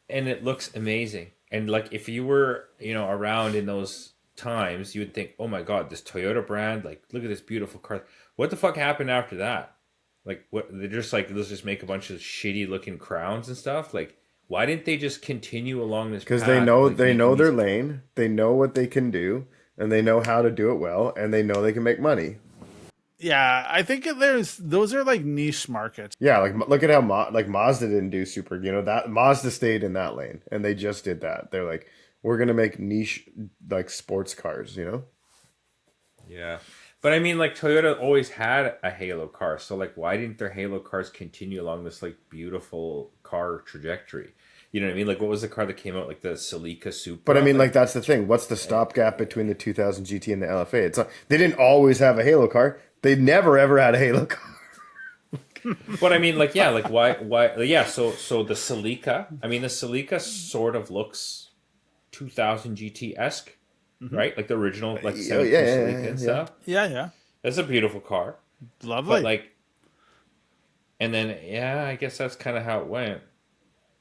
and it looks amazing. And like, if you were, you know, around in those times, you would think, oh my God, this Toyota brand, like, look at this beautiful car. What the fuck happened after that? Like, what, they're just like, let's just make a bunch of shitty looking crowns and stuff. Like, why didn't they just continue along this path?
Because they know their lane, they know what they can do, and they know how to do it well, and they know they can make money.
Yeah, I think those are like niche markets.
Yeah, like look at how Mazda didn't do super. You know, that Mazda stayed in that lane, and they just did that. They're like, we're gonna make niche like sports cars. You know.
Yeah, but I mean, like Toyota always had a halo car, so like, why didn't their halo cars continue along this like beautiful car trajectory? You know what I mean? Like, what was the car that came out, like the Celica Supra?
But I mean, like that's the thing. What's the stopgap between the 2000 GT and the LFA? It's not, they didn't always have a halo car. They never ever had a halo car.
But I mean, like, yeah, like why, yeah. So the Celica, I mean, the Celica sort of looks 2000 GT esque, right? Like the original, like 72 Celica and stuff.
Yeah.
That's a beautiful car.
Lovely.
But like, and then yeah, I guess that's kind of how it went.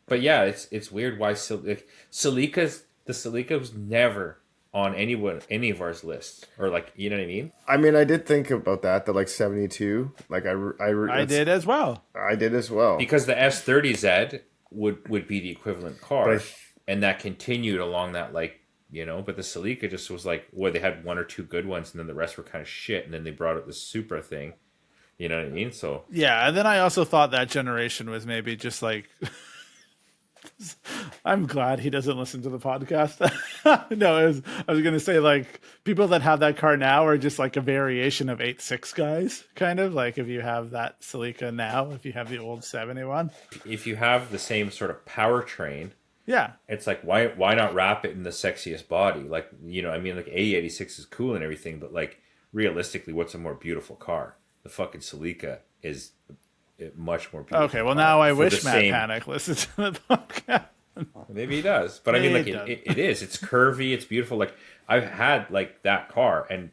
But yeah, it's weird why the Celica was never on any of our lists, or like, you know what I mean?
I mean, I did think about that like 72. Like
I did as well.
I did as well.
Because the S30Z would be the equivalent car, and that continued along that, like, you know. But the Celica just was like, well, they had one or two good ones, and then the rest were kind of shit, and then they brought out the Supra thing. You know what I mean? So
yeah, and then I also thought that generation was maybe just like. I'm glad he doesn't listen to the podcast. No, I was going to say, like, people that have that car now are just like a variation of 8.6 guys, kind of like if you have that Celica now, if you have the old 71.
If you have the same sort of powertrain,
yeah,
it's like, why not wrap it in the sexiest body? Like, you know, I mean, like 8086 is cool and everything, but like realistically, what's a more beautiful car? The fucking Celica is much more beautiful.
Okay, well now I wish Matt Panic listened to the podcast.
Maybe he does, but I mean, like it is. It's curvy. It's beautiful. Like I've had like that car, and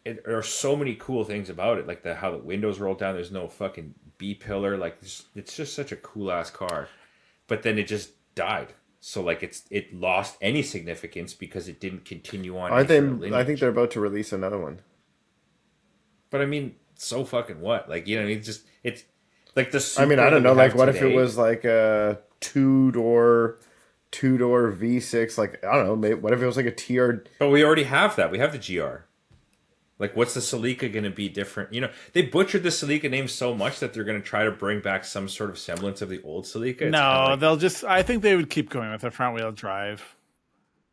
there are so many cool things about it. Like how the windows roll down. There's no fucking B pillar. Like it's just such a cool ass car. But then it just died. So like it lost any significance because it didn't continue on.
I think they're about to release another one.
But I mean, so fucking what? Like, you know, it's like the Supra.
I mean, I don't know. Like, what if it
today.
was like a two-door V6? Like, I don't know. Maybe, what if it was like a TR?
But we already have that. We have the GR. Like, what's the Celica going to be different? You know, they butchered the Celica name so much that they're going to try to bring back some sort of semblance of the old Celica. It's
no, they'll just. I think they would keep going with the front-wheel drive.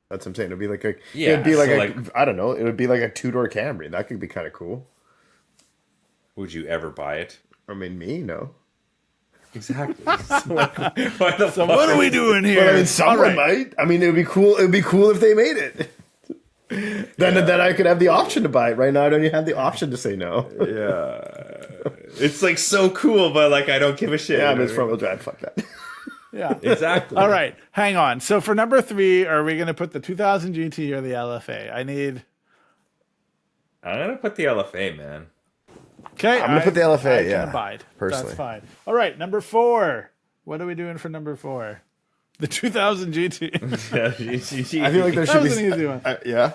That's what I'm saying. It'd be like a.
Yeah,
it'd be like
so
I don't know. It would be like a two-door Camry. That could be kind of cool.
Would you ever buy it?
I mean, me, no.
Exactly. So
what are we doing here?
Well, I mean, someone might. I mean, it would be cool. It would be cool if they made it. Then I could have the option to buy it. Right now, I don't even have the option to say no.
Yeah. It's like so cool, but like I don't give a shit.
Yeah, I mean, it's front-wheel drive. Fuck that.
Yeah,
exactly.
All right, hang on. So for number 3, are we going to put the 2000 GT or the LFA? I'm
going to put the LFA, man.
Okay,
I'm going to put the LFA,
I can abide.
personally.
That's fine. All right, number 4. What are we doing for number 4? The 2000 GT.
I feel like there should
That was
be
an easy one.
Yeah.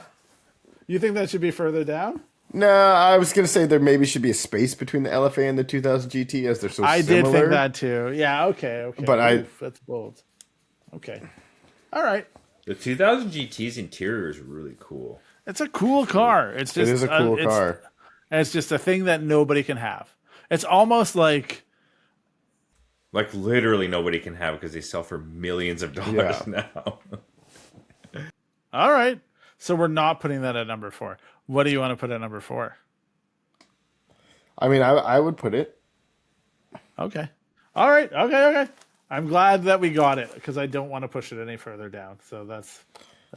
You think that should be further down?
No, I was going to say there maybe should be a space between the LFA and the 2000 GT as they're so
I
similar.
did think that too. Yeah, okay.
But
that's bold. Okay. All right.
The 2000 GT's interior is really cool.
It's a cool car. It's just
It is a cool car.
And it's just a thing that nobody can have. It's almost like
literally nobody can have because they sell for millions of dollars now.
all right. So we're not putting that at number 4. What do you want to put at number 4?
I mean, I would put it.
Okay. All right. Okay. I'm glad that we got it because I don't want to push it any further down. So that's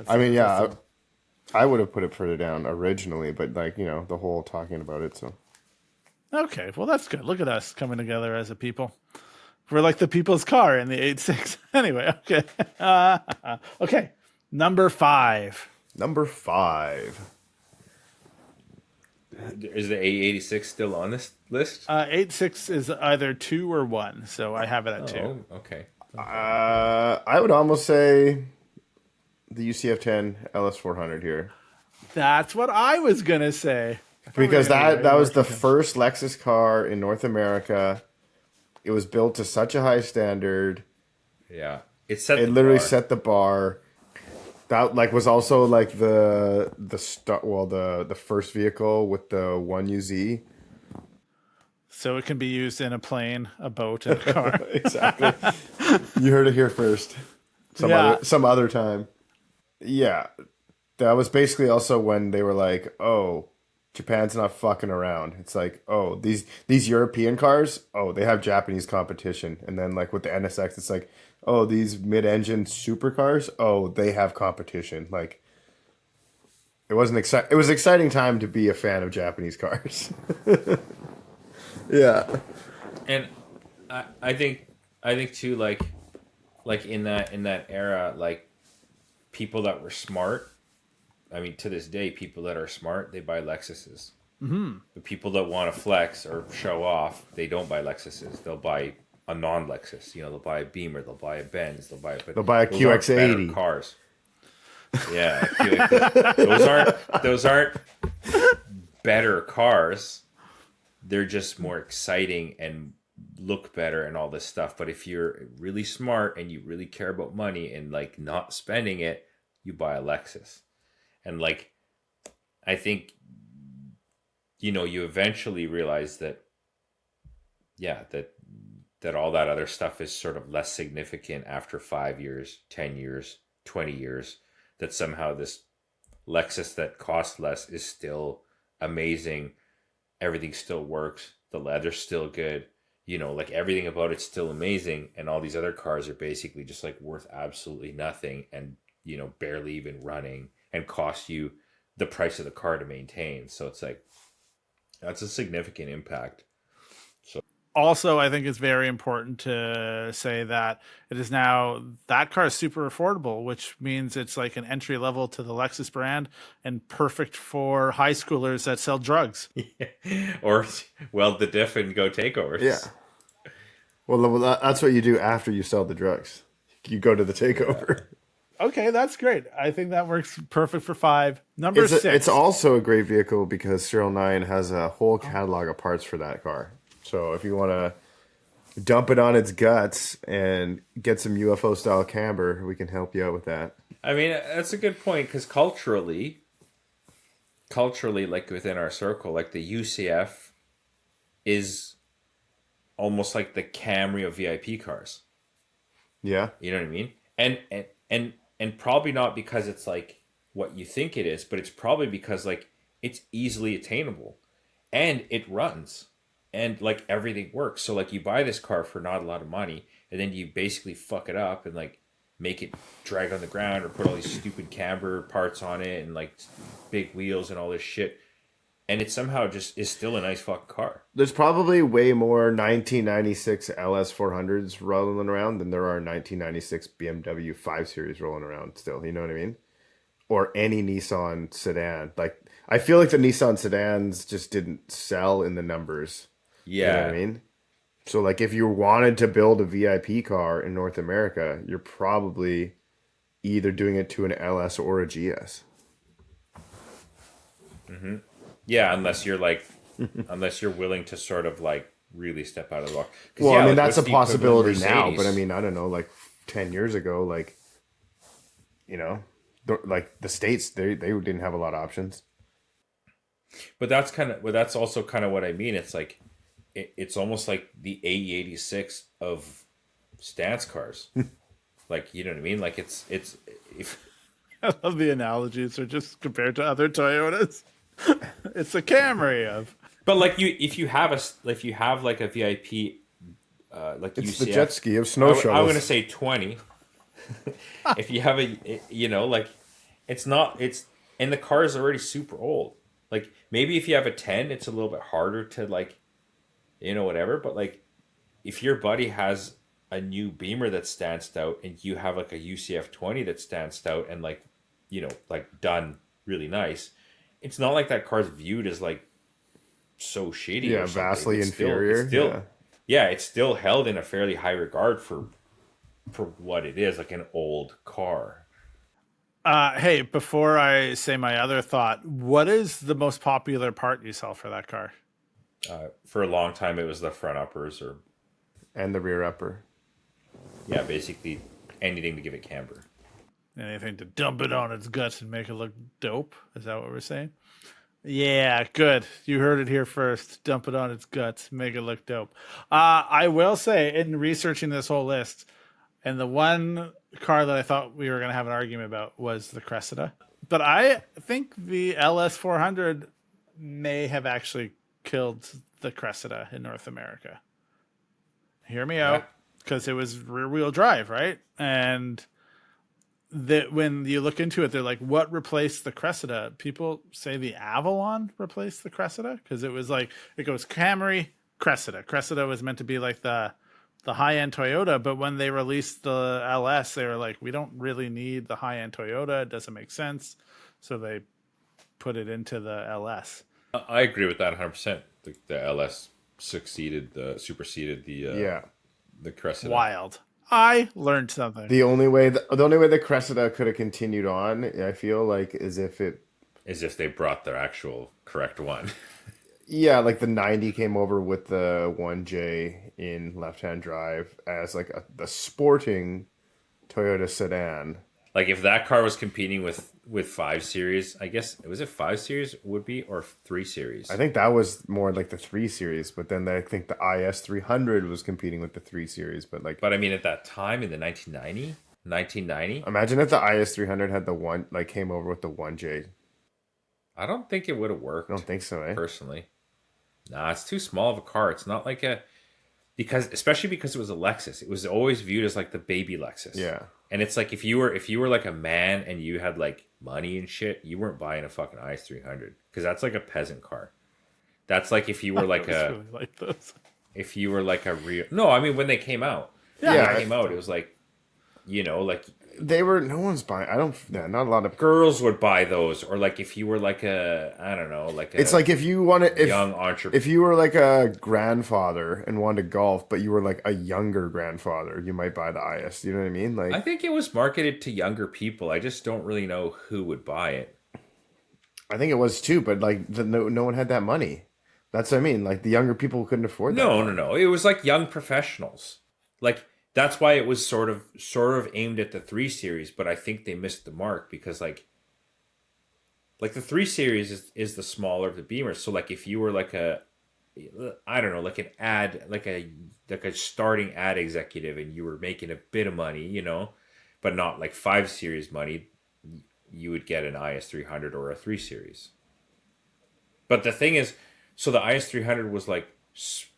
I mean, yeah, I would have put it further down originally, but like, you know, the whole talking about it. So.
Okay. Well, that's good. Look at us coming together as a people. We're like the people's car in the 8.6. Anyway. Okay. Okay. Number 5.
Number 5.
Is the A86 still on this list?
8.6 is either 2 or 1, so I have it at 2.
Oh, okay.
I would almost say the UCF10 LS400 here.
That's what I was gonna say.
Because that was the first Lexus car in North America. It was built to such a high standard.
Yeah, it
literally set the bar. That like was also like the first vehicle with the 1UZ.
So it can be used in a plane, a boat, and a car.
Exactly. You heard it here first. Some other time. Yeah. That was basically also when they were like, oh, Japan's not fucking around. It's like, oh, these European cars, oh, they have Japanese competition. And then like with the NSX, it's like, oh, these mid-engine supercars, oh, they have competition. Like, it was an exciting time to be a fan of Japanese cars. Yeah.
And I think too, like in that era, like people that were smart. I mean, to this day, people that are smart, they buy Lexuses. Mm-hmm. The people that want to flex or show off, they don't buy Lexuses. They'll buy a non-Lexus. You know, they'll buy a Beamer, they'll buy a Benz, they'll buy a
QX80
cars. Yeah, those aren't better cars. They're just more exciting and look better and all this stuff. But if you're really smart and you really care about money and like not spending it, you buy a Lexus. And like, I think, you know, you eventually realize that, yeah, that all that other stuff is sort of less significant after 5 years, 10 years, 20 years, that somehow this Lexus that costs less is still amazing. Everything still works. The leather's still good. You know, like everything about it's still amazing. And all these other cars are basically just like worth absolutely nothing and, you know, barely even running and cost you the price of the car to maintain. So it's like, that's a significant impact. So
Also, I think it's very important to say that it is now that car is super affordable, which means it's like an entry level to the Lexus brand and perfect for high schoolers that sell drugs.
Or weld the diff and go takeovers.
Yeah. Well, that's what you do after you sell the drugs. You go to the takeover.
Okay, that's great. I think that works perfect for 5. Number 6.
It's also a great vehicle because Serial 9 has a whole catalog of parts for that car. So if you want to dump it on its guts and get some UFO style camber, we can help you out with that.
I mean, that's a good point because culturally, like within our circle, like the UCF is almost like the Camry of VIP cars.
Yeah.
You know what I mean? And probably not because it's like what you think it is, but it's probably because like it's easily attainable and it runs. And like everything works. So like you buy this car for not a lot of money and then you basically fuck it up and like make it drag on the ground or put all these stupid camber parts on it and like big wheels and all this shit. And it somehow just is still a nice fucking car.
There's probably way more 1996 LS400s rolling around than there are 1996 BMW 5 Series rolling around still. You know what I mean? Or any Nissan sedan. Like I feel like the Nissan sedans just didn't sell in the numbers.
Yeah.
You know what I mean? So, like, if you wanted to build a VIP car in North America, you're probably either doing it to an LS or a GS.
Mm-hmm. Yeah, unless you're like, unless you're willing to sort of like really step out of the box.
Well,
yeah,
I mean,
like,
that's a
what's the equivalent
possibility now,
Mercedes?
but I mean, I don't know, like 10 years ago, like, you know, like the States, they didn't have a lot of options.
But that's kind of, well, that's also kind of what I mean. It's like, it's almost like the AE86 of stance cars. Like, you know what I mean? Like it's if
I love the analogies are just compared to other Toyotas. It's a Camry of.
but like if you have like a VIP like
It's
UCF,
the jet ski of snow shovels.
I'm going to say 20. If you have a, you know, like it's not, it's, and the car is already super old. Like maybe if you have a 10, it's a little bit harder to like, you know, whatever. But like if your buddy has a new Beamer that stands out and you have like a UCF 20 that stands out and like, you know, like done really nice, it's not like that car's viewed as like so shitty.
Yeah,
or something.
vastly
It's
inferior.
Still, yeah, it's still held in a fairly high regard for what it is, like an old car.
Hey, before I say my other thought, what is the most popular part you sell for that car?
For a long time, it was the front uppers or...
And the rear upper.
Yeah, basically anything to give it camber.
Anything to dump it on its guts and make it look dope? Is that what we're saying? Yeah, good. You heard it here first. Dump it on its guts, make it look dope. I will say, in researching this whole list, and the one car that I thought we were going to have an argument about was the Cressida. But I think the LS400 may have actually killed the Cressida in North America. Hear me out, because it was rear-wheel drive, right? And when you look into it, they're like, what replaced the Cressida? People say the Avalon replaced the Cressida, because it was like, it goes Camry, Cressida. Cressida was meant to be like the high-end Toyota, but when they released the LS, they were like, we don't really need the high-end Toyota. It doesn't make sense. So they put it into the LS.
I agree with that 100%. The LS superseded the Cressida.
Wild. I learned something.
The only way the Cressida could have continued on, I feel like, is if
they brought their actual correct one.
Yeah, like the 90 came over with the 1J in left-hand drive as like the sporting Toyota sedan.
Like if that car was competing with 5 Series, I guess, was it 5 Series would be, or 3 Series?
I think that was more like the 3 Series, but then I think the IS300 was competing with the 3 Series. But
I mean, at that time in the 1990,
imagine if the IS300 had the one, like came over with the 1J.
I don't think it would have worked.
I don't think so,
personally. Nah, it's too small of a car. It's not like especially because it was a Lexus. It was always viewed as like the baby Lexus.
Yeah.
And it's like if you were like a man and you had like money and shit, you weren't buying a fucking IS300 because that's like a peasant car. That's like if you were like
I really like those.
if you were like a real... No, I mean, when they came out.
Yeah.
When they came out, it was like, you know, like...
They were... No one's buying... not a lot of...
Girls would buy those. Or like if you were like a... I don't know, like a...
It's like if you wanted...
young entrepreneur.
If you were like a grandfather and wanted to golf, but you were like a younger grandfather, you might buy the IS. You know what I mean? Like,
I think it was marketed to younger people. I just don't really know who would buy it.
I think it was too, but like no one had that money. That's what I mean. Like the younger people couldn't afford that.
No. It was like young professionals. Like that's why it was sort of aimed at the 3 Series, but I think they missed the mark because like the 3 Series is the smaller of the Beamers. So like if you were like a, I don't know, like an ad, like a starting ad executive, and you were making a bit of money, you know, but not like 5 Series money, you would get an IS300 or a 3 Series. But the thing is, so the IS300 was like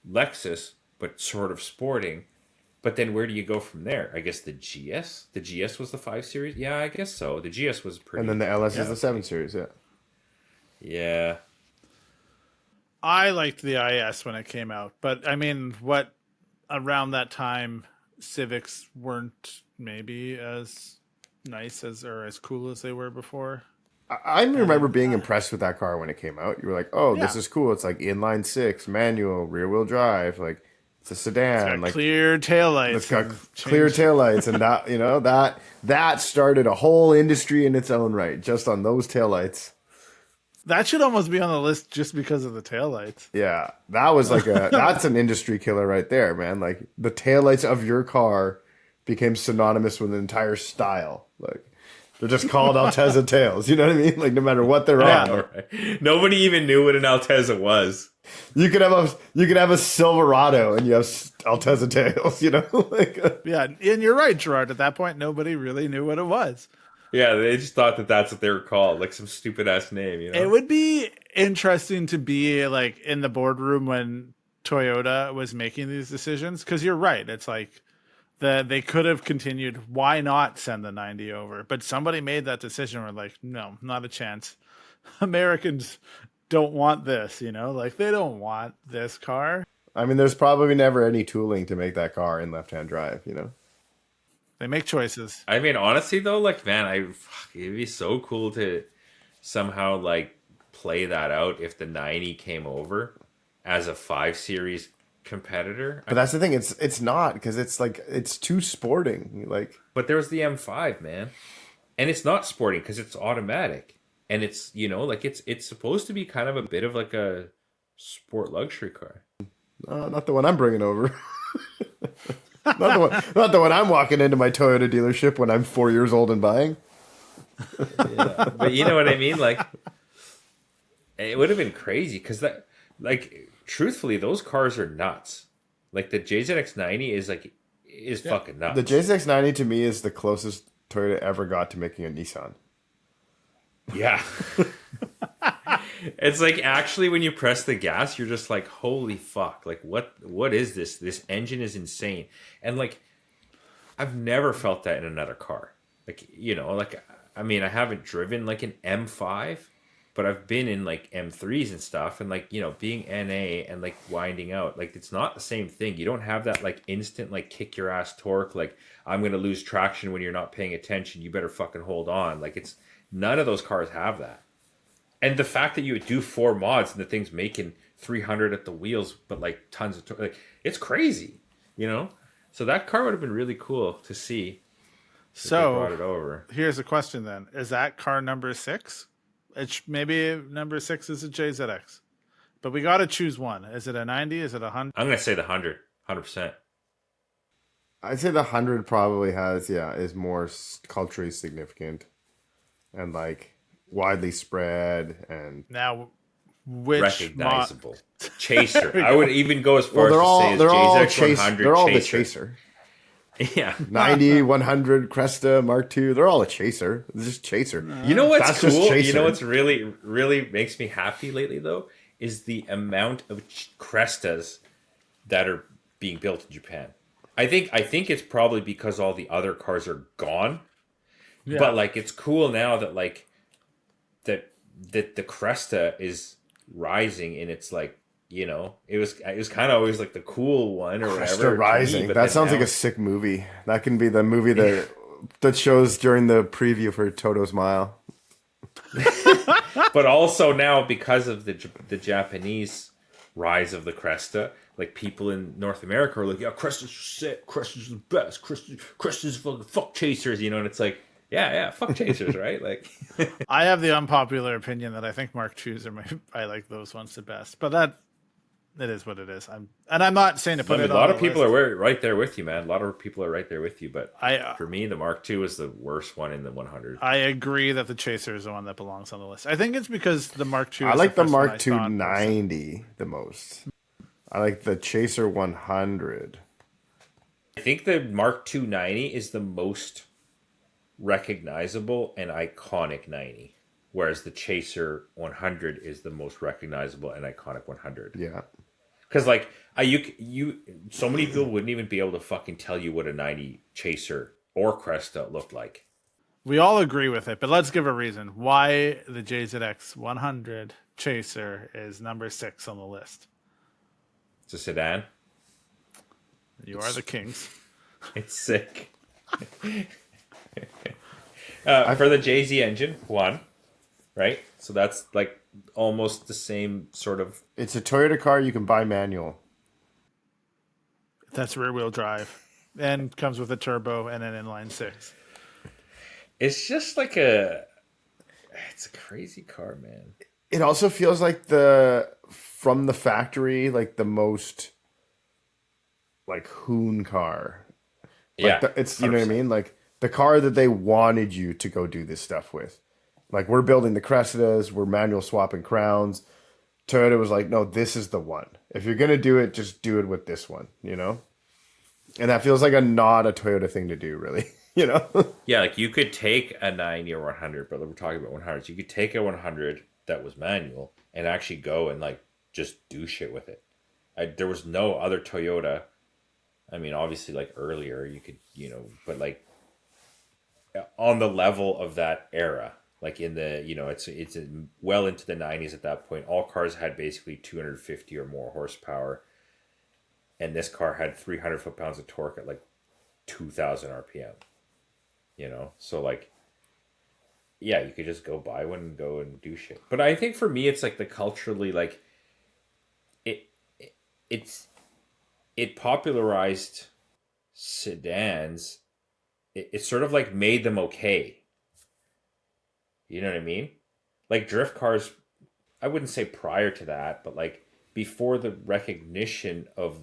Lexus, but sort of sporting. But then where do you go from there? I guess the GS? The GS was the 5 Series? Yeah, I guess so. The GS was pretty...
And then the LS is the 7 Series, yeah.
Yeah.
I liked the IS when it came out. But, I mean, around that time, Civics weren't maybe as nice or as cool as they were before.
I remember being impressed with that car when it came out. You were like, "Oh, this
Yeah.
is cool. It's like inline 6, manual, rear wheel drive. Like it's a sedan.
It's got
like
clear taillights.
it's got
and
clear
changed-
taillights, and that that started a whole industry in its own right, just on those taillights.
That should almost be on the list just because of the taillights.
Yeah, that was like that's an industry killer right there, man. Like the taillights of your car became synonymous with an entire style. Like they're just called Altezza tails. You know what I mean? Like no matter what they're on.
All right. Nobody even knew what an Altezza was.
You could have a Silverado and you have Altezza tails, you know? like
Yeah, and you're right, Gerard. At that point, nobody really knew what it was.
Yeah, they just thought that that's what they were called, like some stupid ass name, you know?
It would be interesting to be like in the boardroom when Toyota was making these decisions, because you're right. It's like they could have continued. Why not send the 90 over? But somebody made that decision. We're like, no, not a chance. Americans don't want this, you know? Like they don't want this car.
I mean, there's probably never any tooling to make that car in left-hand drive, you know?
They make choices.
I mean, honestly, though, like, man, it'd be so cool to somehow, like, play that out if the 90 came over as a 5 Series competitor.
But that's the thing. It's not, because it's like it's too sporting. Like,
But there was the M5, man. And it's not sporting because it's automatic. And it's, you know, like, it's supposed to be kind of a bit of like a sport luxury car.
not the one I'm bringing over. not the one I'm walking into my Toyota dealership when I'm 4 years old and buying.
Yeah. But you know what I mean? Like, it would have been crazy because that, like, truthfully, those cars are nuts. Like the JZX90 is fucking nuts.
The JZX90 to me is the closest Toyota ever got to making a Nissan.
Yeah. It's like actually when you press the gas, you're just like, holy fuck. Like what is this? This engine is insane. And like I've never felt that in another car. Like, you know, like I mean, I haven't driven like an M5, but I've been in like M3s and stuff, and like, you know, being NA and like winding out, like it's not the same thing. You don't have that like instant like kick your ass torque, like I'm gonna lose traction when you're not paying attention, you better fucking hold on. Like it's none of those cars have that. And the fact that you would do 4 mods and the thing's making 300 at the wheels, but like tons of torque, like it's crazy, you know. So that car would have been really cool to see. If they brought it over.
Here's a question then: is that car number 6? Maybe number 6 is a JZX, but we got to choose one. Is it a 90? Is it a 100?
I'm gonna say the 100%.
I'd say the 100 probably is more culturally significant and like widely spread and
Now, which
recognizable chaser. I would even go as far as to say JZX 100
they're all
chaser.
the chaser.
Yeah.
90, 100, Cresta, Mark II, they're all a chaser. It's just chaser.
You know what's
That's just
cool?
chaser.
You know what's really makes me happy lately though is the amount of Crestas that are being built in Japan. I think it's probably because all the other cars are gone. Yeah. But like it's cool now that like that the Cresta is rising in its like it was kind of always like the cool one or whatever.
Cresta Rising. That sounds like a sick movie. That can be the movie that shows during the preview for Toto's Mile.
But also now, because of the Japanese rise of the Cresta, like people in North America are like, yeah, Cresta's sick, Cresta's the best, Cresta's fuck chasers, and it's like, yeah, fuck chasers, right? Like,
I have the unpopular opinion that I think Mark IIs I like those ones the best, but it is what it is. I'm not saying to put it on.
A lot of people are right there with you, man. A lot of people are right there with you, but for me, the Mark II is the worst one in the 100.
I agree that the Chaser is the one that belongs on the list. I think it's because the Mark II.
I like the Mark II 90 the most. I like the Chaser 100.
I think the Mark II 90 is the most recognizable and iconic 90, whereas the Chaser 100 is the most recognizable and iconic 100.
Yeah.
Because like so many people wouldn't even be able to fucking tell you what a 90 Chaser or Cresta looked like.
We all agree with it, but let's give a reason why the JZX 100 Chaser is number 6 on the list.
It's a sedan.
You are the kings.
It's sick. For the JZ engine, 1, right? So that's like almost the same sort of.
It's a Toyota car you can buy manual.
That's rear wheel drive and comes with a turbo and an inline 6.
It's just like it's a crazy car, man.
It also feels like from the factory, like the most like hoon car. Like it's, you know 100%. What I mean? Like the car that they wanted you to go do this stuff with. Like, we're building the Crestas, we're manual swapping crowns. Toyota was like, no, this is the one. If you're going to do it, just do it with this one, And that feels like not a Toyota thing to do, really,
Yeah, like you could take a 90 or 100, but we're talking about 100s. You could take a 100 that was manual and actually go and, like, just do shit with it. There was no other Toyota. I mean, obviously, like, earlier you could, but, like, on the level of that era. Like in the, it's well into the 90s at that point. All cars had basically 250 or more horsepower. And this car had 300 foot-pounds of torque at like 2,000 RPM. So like, yeah, you could just go buy one and go and do shit. But I think for me, it's like the culturally, like, it popularized sedans. It sort of like made them okay. You know what I mean? Like drift cars, I wouldn't say prior to that, but like before the recognition of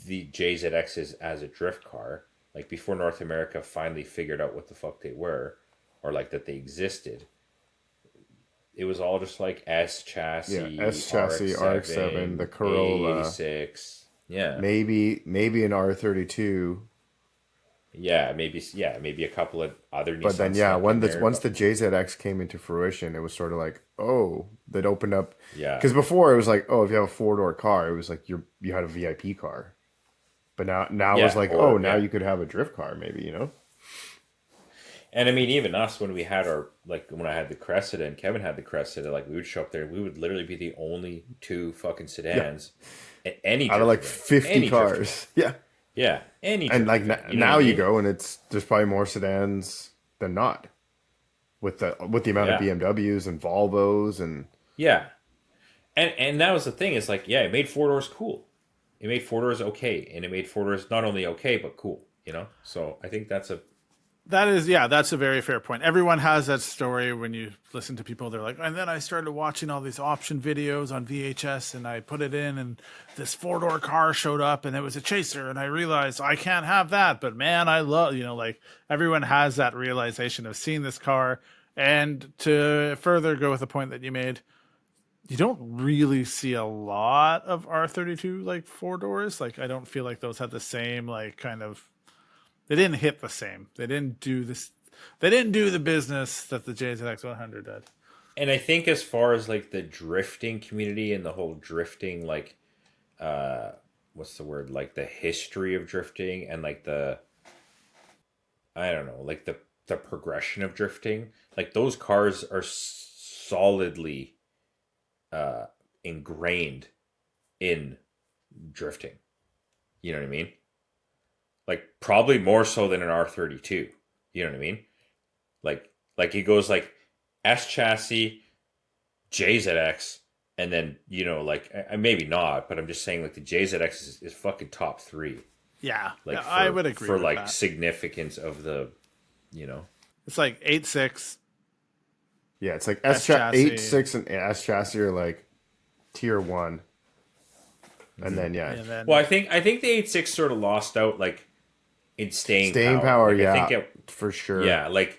the JZXs as a drift car, like before North America finally figured out what the fuck they were, or like that they existed, it was all just like S chassis,
RX-7, the Corolla,
A86, yeah,
maybe an R32.
Yeah, maybe a couple of other Nissans.
But then, once the JZX came into fruition, it was sort of like, that opened up.
Yeah.
Because before it was like, if you have a 4-door car, it was like you had a VIP car. But now it's like, now you could have a drift car, maybe,
And I mean, even us, when we had when I had the Cressida and Kevin had the Cressida, like we would show up there, we would literally be the only 2 fucking sedans at any
out of like 50 cars. Yeah.
Yeah,
and like now you go and there's probably more sedans than not, with the amount of BMWs and Volvos and
and that was the thing. It's like it made 4-doors cool, it made 4-doors okay, and it made 4-doors not only okay but cool. So I think that's a
very fair point. Everyone has that story when you listen to people. They're like, and then I started watching all these option videos on VHS and I put it in and this 4-door car showed up and it was a Chaser and I realized I can't have that. But man, I love, like everyone has that realization of seeing this car. And to further go with the point that you made, you don't really see a lot of R32 like 4-doors. Like I don't feel like those had the same like kind of. They didn't hit the same. They didn't do this. They didn't do the business that the JZX 100 did.
And I think as far as like the drifting community and the whole drifting, like, what's the word? Like the history of drifting and like I don't know, like the progression of drifting. Like those cars are solidly ingrained in drifting. You know what I mean? Like probably more so than an R32. You know what I mean? Like it goes like S chassis, JZX, and then like maybe not, but I'm just saying like the JZX is fucking top 3.
Yeah,
Like
yeah, I would agree
for
with
like
that.
significance of the,
It's like 8.6.
Yeah, it's like
S chassis.
8.6 and S chassis are like tier 1. And then
And then,
Well, I think the 8.6 sort of lost out like in staying
power,
Like,
yeah,
I think
for sure.
yeah, like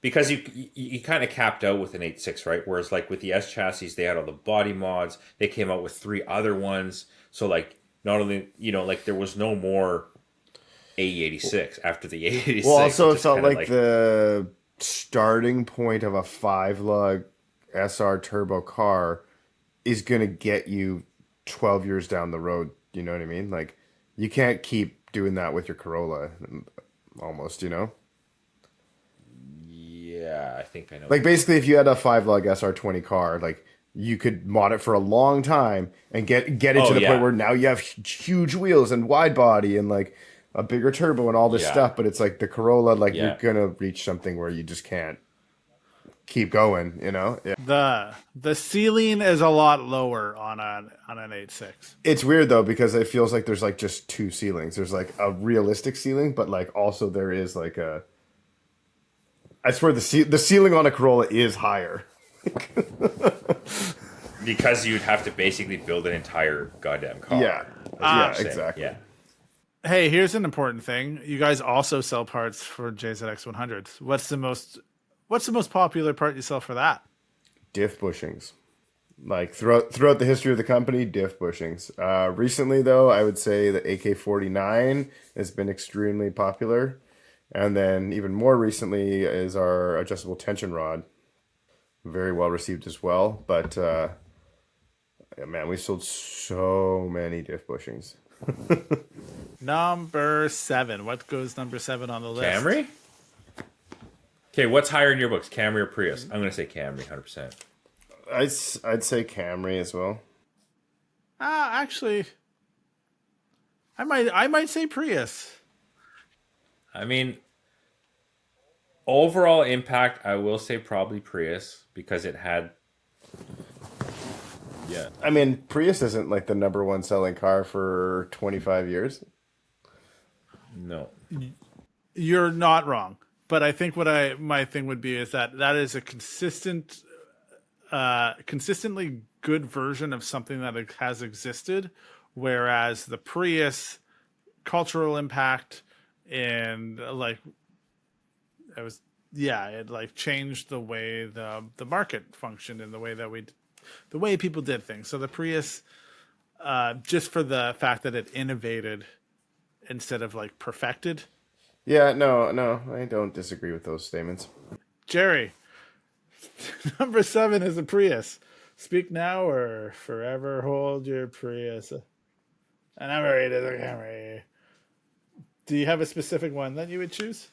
because you kind of capped out with an 8.6, right? Whereas like with the S chassis, they had all the body mods. They came out with 3 other ones. So like not only like there was no more AE86 after the AE86.
Well, also
it
it felt
kinda,
like the starting point of a 5-lug SR turbo car is going to get you 12 years down the road. You know what I mean? Like, you can't keep doing that with your Corolla, almost,
Yeah, I think I know.
Like, basically, if you had a 5-lug SR20 car, like, you could mod it for a long time and get it to the point where now you have huge wheels and wide body and, like, a bigger turbo and all this stuff. But it's like the Corolla, like, you're going to reach something where you just can't keep going, Yeah.
the ceiling is a lot lower on an 8.6.
It's weird though because it feels like there's like just 2 ceilings. There's like a realistic ceiling, but like also there is like a. I swear the ceiling on a Corolla is higher.
Because you'd have to basically build an entire goddamn car.
Yeah, exactly.
Yeah.
Hey, here's an important thing. You guys also sell parts for JZX 100s. What's the most popular part you sell for that?
Diff bushings. Like throughout the history of the company, diff bushings. Recently though, I would say the AK-49 has been extremely popular. And then even more recently is our adjustable tension rod. Very well received as well. But man, we sold so many diff bushings.
Number 7. What goes number 7 on the list?
Camry? Okay, what's higher in your books, Camry or Prius? I'm going to say Camry, 100%.
I'd say Camry as well.
Actually, I might say Prius.
I mean, overall impact, I will say probably Prius because it had. Yeah.
I mean, Prius isn't like the number 1 selling car for 25 years.
No.
You're not wrong. But I think my thing would be is that is a consistently good version of something that has existed, whereas the Prius cultural impact and like it like changed the way the market functioned and the way people did things. So the Prius, just for the fact that it innovated instead of like perfected.
Yeah, no, I don't disagree with those statements.
Jerry, number 7 is a Prius. Speak now or forever hold your Prius. And number 8 is a Camry. Do you have a specific one that you would choose?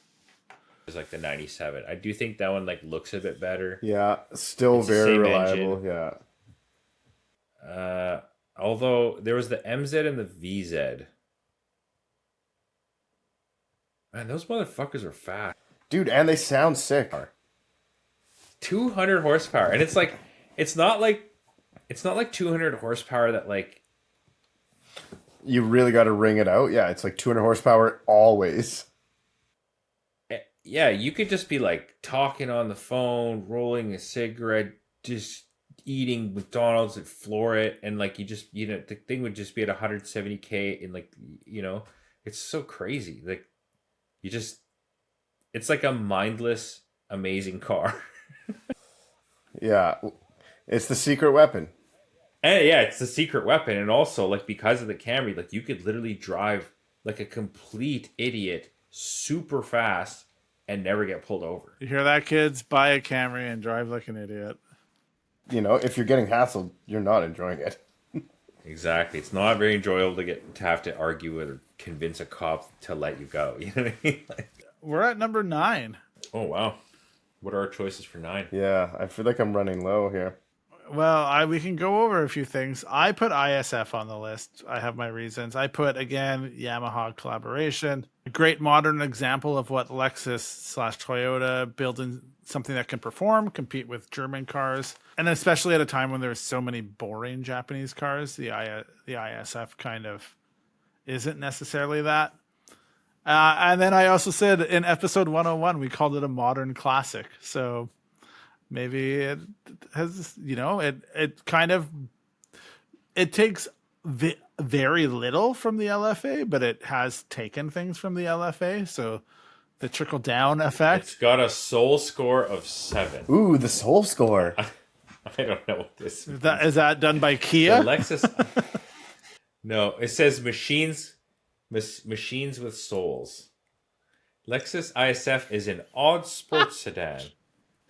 It's like the 97. I do think that one like looks a bit better.
Yeah, still
It's the
very
same
reliable.
engine.
Yeah.
Although there was the MZ and the VZ. Man, those motherfuckers are fast.
Dude, and they sound sick.
200 horsepower. And it's like it's not like 200 horsepower that like
You really got to ring it out. Yeah, it's like 200 horsepower always.
yeah, you could just be like talking on the phone, rolling a cigarette, just eating McDonald's and floor it, and like you just the thing would just be at 170k in like it's so crazy. Like it's like a mindless, amazing car.
Yeah, it's the secret weapon.
And yeah, it's the secret weapon, and also like because of the Camry, like you could literally drive like a complete idiot, super fast, and never get pulled over.
You hear that, kids? Buy a Camry and drive like an idiot.
If you're getting hassled, you're not enjoying it.
Exactly. It's not very enjoyable to have to argue with or convince a cop to let you go. You know what I mean?
We're at number 9.
Oh wow. What are our choices for 9?
Yeah, I feel like I'm running low here.
Well, we can go over a few things. I put ISF on the list. I have my reasons. I put, again, Yamaha collaboration. A great modern example of what Lexus/Toyota building something that can perform, compete with German cars. And especially at a time when there's so many boring Japanese cars, the ISF kind of isn't necessarily that. And then I also said in episode 101, we called it a modern classic. So maybe it has, it takes very little from the LFA, but it has taken things from the LFA. So the trickle down effect.
It's got a soul score of 7.
Ooh, the soul score.
I don't know what this
Is that done by Kia?
The Lexus. No, it says machines with souls. Lexus ISF is an odd sports sedan.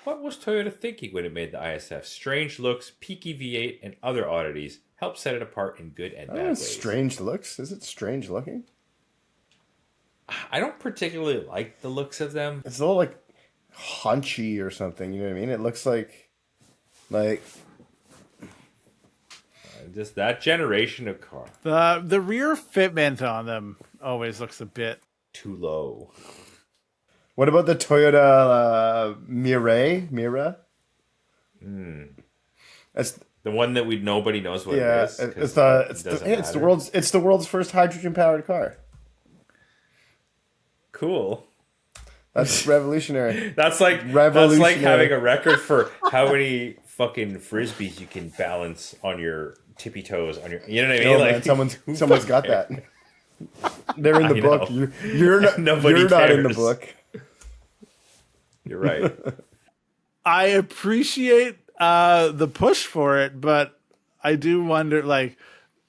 What was Toyota thinking when it made the ISF? Strange looks, peaky V8, and other oddities help set it apart in good and bad ways.
Strange looks? Is it strange looking?
I don't particularly like the looks of them.
It's a little like hunchy or something. You know what I mean? It looks like
just that generation of car.
The rear fitment on them always looks a bit
too low.
What about the Toyota Mira? That's
the one that nobody knows what it is.
It's the world's first hydrogen powered car.
Cool.
That's revolutionary.
That's like having a record for how many fucking frisbees you can balance on your tippy toes on your. You know what I mean?
Man, someone's got that. They're in the book. You're not in the book.
You're right.
I appreciate the push for it, but I do wonder.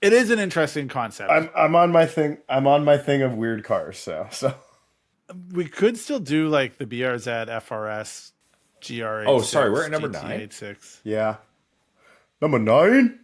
It is an interesting concept.
I'm on my thing. Of weird cars. So
we could still do the BRZ FRS GR.
Oh, sorry, we're at number 9.
Yeah, number 9.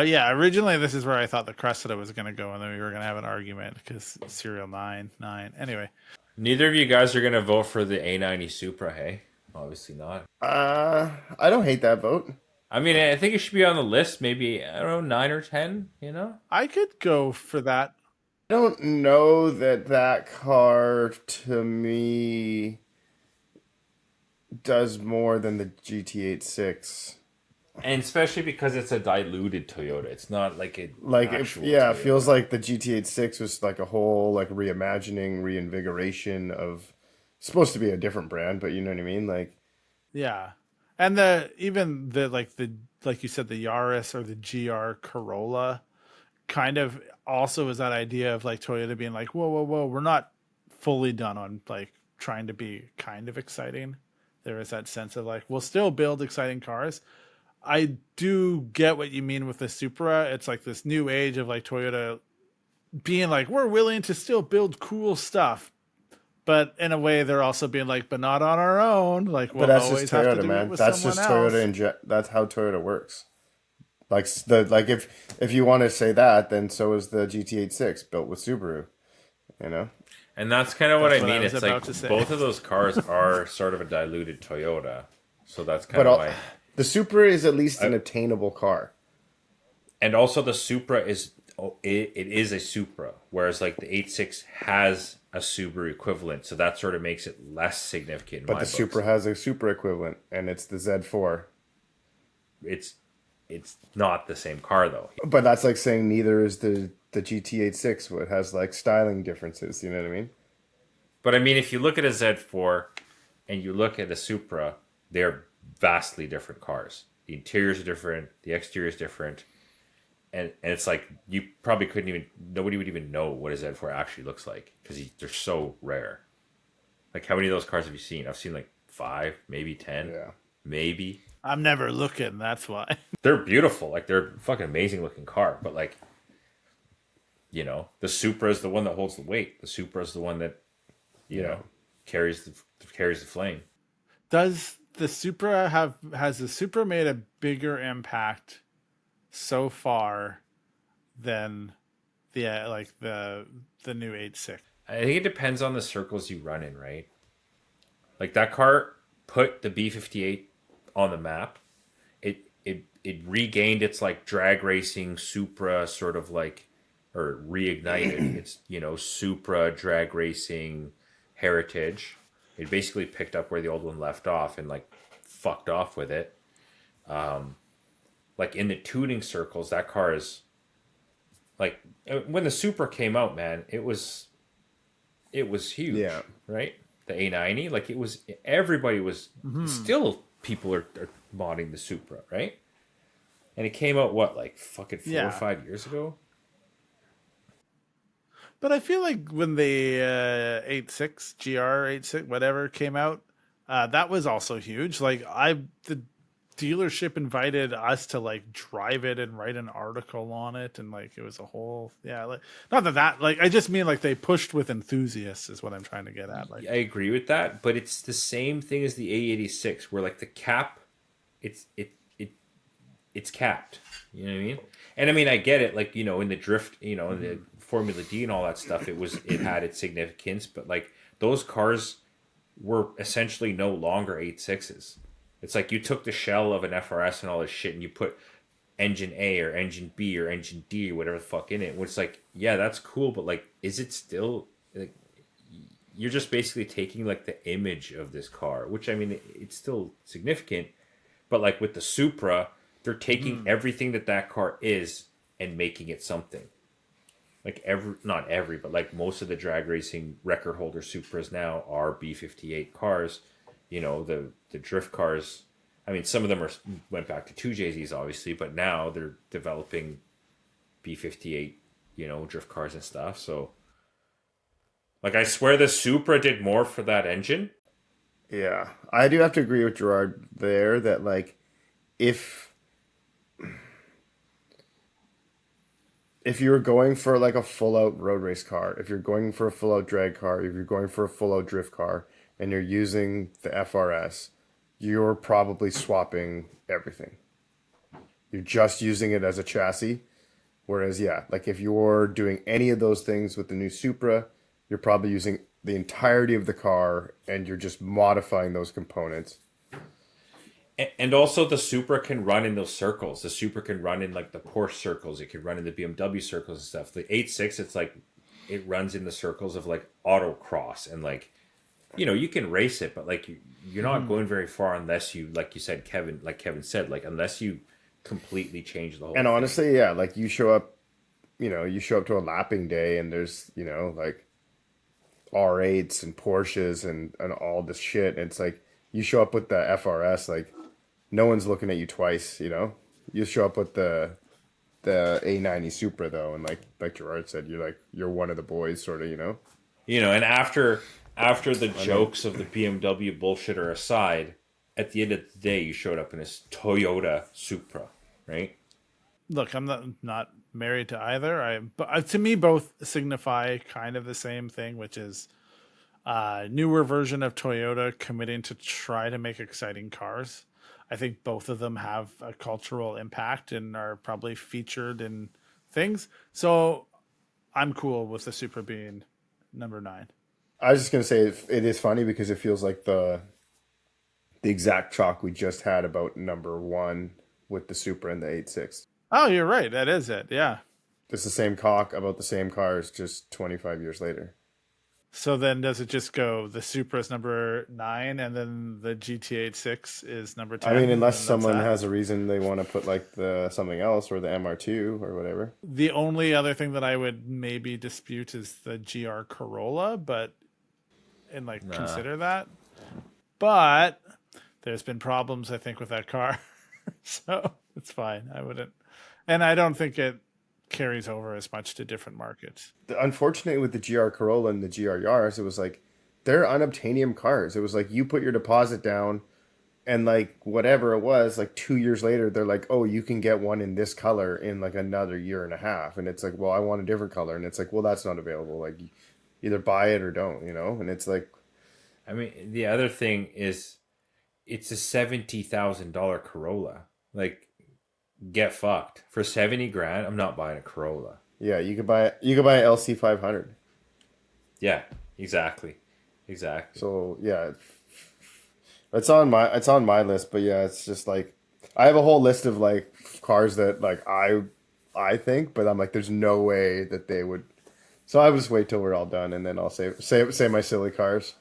Yeah, originally this is where I thought the Cressida was going to go, and then we were going to have an argument because serial 9. Anyway.
Neither of you guys are going to vote for the A90 Supra, hey? Obviously not.
I don't hate that vote.
I mean, I think it should be on the list, maybe, I don't know, 9 or 10, you know?
I could go for that.
I don't know that car, to me, does more than the GT86.
And especially because it's a diluted Toyota. It's not like it.
It feels like the GT86 was like a whole reimagining, reinvigoration of. Supposed to be a different brand, but you know what I mean,
Yeah, and like you said, the Yaris or the GR Corolla, kind of also is that idea of Toyota being whoa, we're not fully done on trying to be kind of exciting. There is that sense of we'll still build exciting cars. I do get what you mean with the Supra. It's this new age of Toyota being we're willing to still build cool stuff, but in a way they're also being but not on our own. We'll
but that's
always
just Toyota,
have to do
man.
it with
That's
someone
just
else.
Toyota, that's how Toyota works. If you want to say that, then so is the GT86 built with Subaru. You know.
And that's kind of what I mean. It's both of those cars are sort of a diluted Toyota, so that's kind of why.
The Supra is at least an attainable car.
And also the Supra is a Supra, whereas the 86 has a Subaru equivalent, so that sort of makes it less significant.
But the Supra has a Supra equivalent, and it's the Z4.
It's not the same car though.
But that's saying neither is the GT86. It has styling differences. You know what I mean?
But I mean, if you look at a Z4 and you look at a Supra, they're vastly different cars. The interiors are different, the exterior is different, and it's you probably nobody would even know what a Z4 actually looks like because they're so rare. How many of those cars have you seen? I've seen 5, maybe 10, maybe.
I'm never looking. That's why.
They're beautiful. They're a fucking amazing looking car, but the Supra is the one that holds the weight. The Supra is the one that carries the flame.
Does the Supra has the Supra made a bigger impact so far than the new 86?
I think it depends on the circles you run in, right? That car put the B58 on the map. it regained its like drag racing Supra sort of like, or reignited its, you know, Supra drag racing heritage. It basically picked up where the old one left off and like fucked off with it. Like in the tuning circles, that car is like, when the Supra came out, man, it was huge,
Yeah.
right? The A90, like it was, everybody was still, people are modding the Supra, right? And it came out what, like fucking 4 or 5 years ago?
But I feel like when the 86 GR 86 whatever came out, that was also huge. Like the dealership invited us to like drive it and write an article on it, and like it was a whole like, not that like, I just mean like they pushed with enthusiasts is what I'm trying to get at. Like
I agree with that, but it's the same thing as the A86, where like the cap, it's capped. You know what I mean? And I mean, I get it. Like, you know, in the drift, you know, in the Formula D and all that stuff, it had its significance. But like those cars were essentially no longer 86s. It's like you took the shell of an FRS and all this shit, and you put engine A or engine B or engine D or whatever the fuck in it. Which, like, yeah, that's cool, but like, is it still like, you're just basically taking like the image of this car, which I mean, it's still significant, but like with the Supra, they're taking everything that car is and making it something. Like not every, but like most of the drag racing record holder Supras now are B58 cars. You know, the drift cars. I mean, some of them went back to 2JZs obviously, but now they're developing B58, you know, drift cars and stuff. So, like, I swear the Supra did more for that engine.
Yeah, I do have to agree with Gerard there that like if you were going for like a full out road race car, if you're going for a full out drag car, if you're going for a full out drift car, and you're using the FRS, you're probably swapping everything. You're just using it as a chassis. Whereas, yeah, like if you're doing any of those things with the new Supra, you're probably using the entirety of the car and you're just modifying those components.
And also the Supra can run in those circles. The Supra can run in like the Porsche circles. It can run in the BMW circles and stuff. The 86, it's like it runs in the circles of like autocross, and like, you know, you can race it, but like you're not going very far unless you, like you said, Kevin said, like unless you completely change the whole
And
thing.
honestly, yeah, like you show up to a lapping day and there's, you know, like R8s and Porsches and all this shit. And it's like you show up with the FRS, like no one's looking at you twice, you know. You show up with the A90 Supra though, and like Gerard said, you're one of the boys, sort of, you know.
You know, and after the jokes of the BMW bullshitter aside, at the end of the day, you showed up in this Toyota Supra, right?
Look, I'm not married to either. But to me, both signify kind of the same thing, which is newer version of Toyota committing to try to make exciting cars. I think both of them have a cultural impact and are probably featured in things. So I'm cool with the Supra being number 9.
I was just gonna say it is funny because it feels like the exact talk we just had about number 1 with the Supra and the 86.
Oh, you're right. That is it. Yeah.
It's the same talk about the same cars, just 25 years later.
So then does it just go the Supra is number 9 and then the GT86 is number 10?
I mean, unless someone has a reason they want to put like the something else or the MR2 or whatever.
The only other thing that I would maybe dispute is the GR Corolla, consider that. But there's been problems, I think, with that car. So it's fine. I wouldn't. And I don't think it carries over as much to different markets.
Unfortunately, with the GR Corolla and the GR Yaris, it was like they're unobtainium cars. It was like you put your deposit down and like whatever it was, like 2 years later, they're like, oh, you can get one in this color in like another year and a half. And it's like, well, I want a different color. And it's like, well, that's not available. Like either buy it or don't, you know? And it's like,
I mean, the other thing is it's a $70,000 Corolla. Like, get fucked. For 70 grand, I'm not buying a Corolla.
yeah, you could buy an LC 500.
Yeah, exactly.
So yeah, it's on my list, but yeah, it's just like I have a whole list of like cars that like I think, but I'm like, there's no way that they would. So I will just wait till we're all done, and then I'll say my silly cars.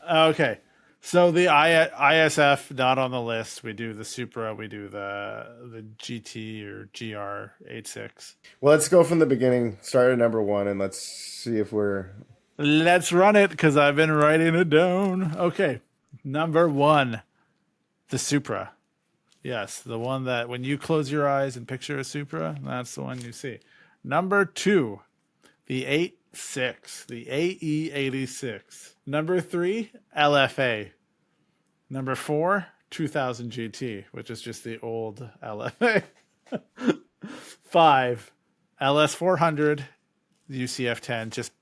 Okay. So the ISF not on the list. We do the Supra. We do the GT or GR86.
Well, let's go from the beginning. Start at number 1, and let's see if we're.
Let's run it because I've been writing it down. Okay. Number 1, the Supra. Yes, the one that when you close your eyes and picture a Supra, that's the one you see. Number 2, the 86, the AE86. Number 3, LFA. Number 4, 2000 GT, which is just the old LFA. 5, LS400, UCF10. Just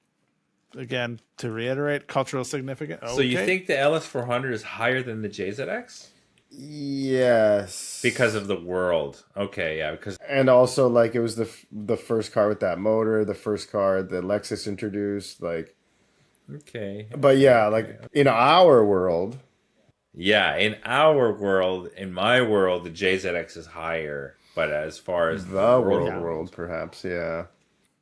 again to reiterate, cultural significance. Okay.
So you think the LS400 is higher than the JZX?
Yes.
Because of the world. Okay, yeah.
And also, like, it was the first car with that motor, the first car that Lexus introduced, like.
Okay.
But yeah, like in our world.
Yeah, in our world, in my world, the JZX is higher. But as far as
the world, perhaps, yeah.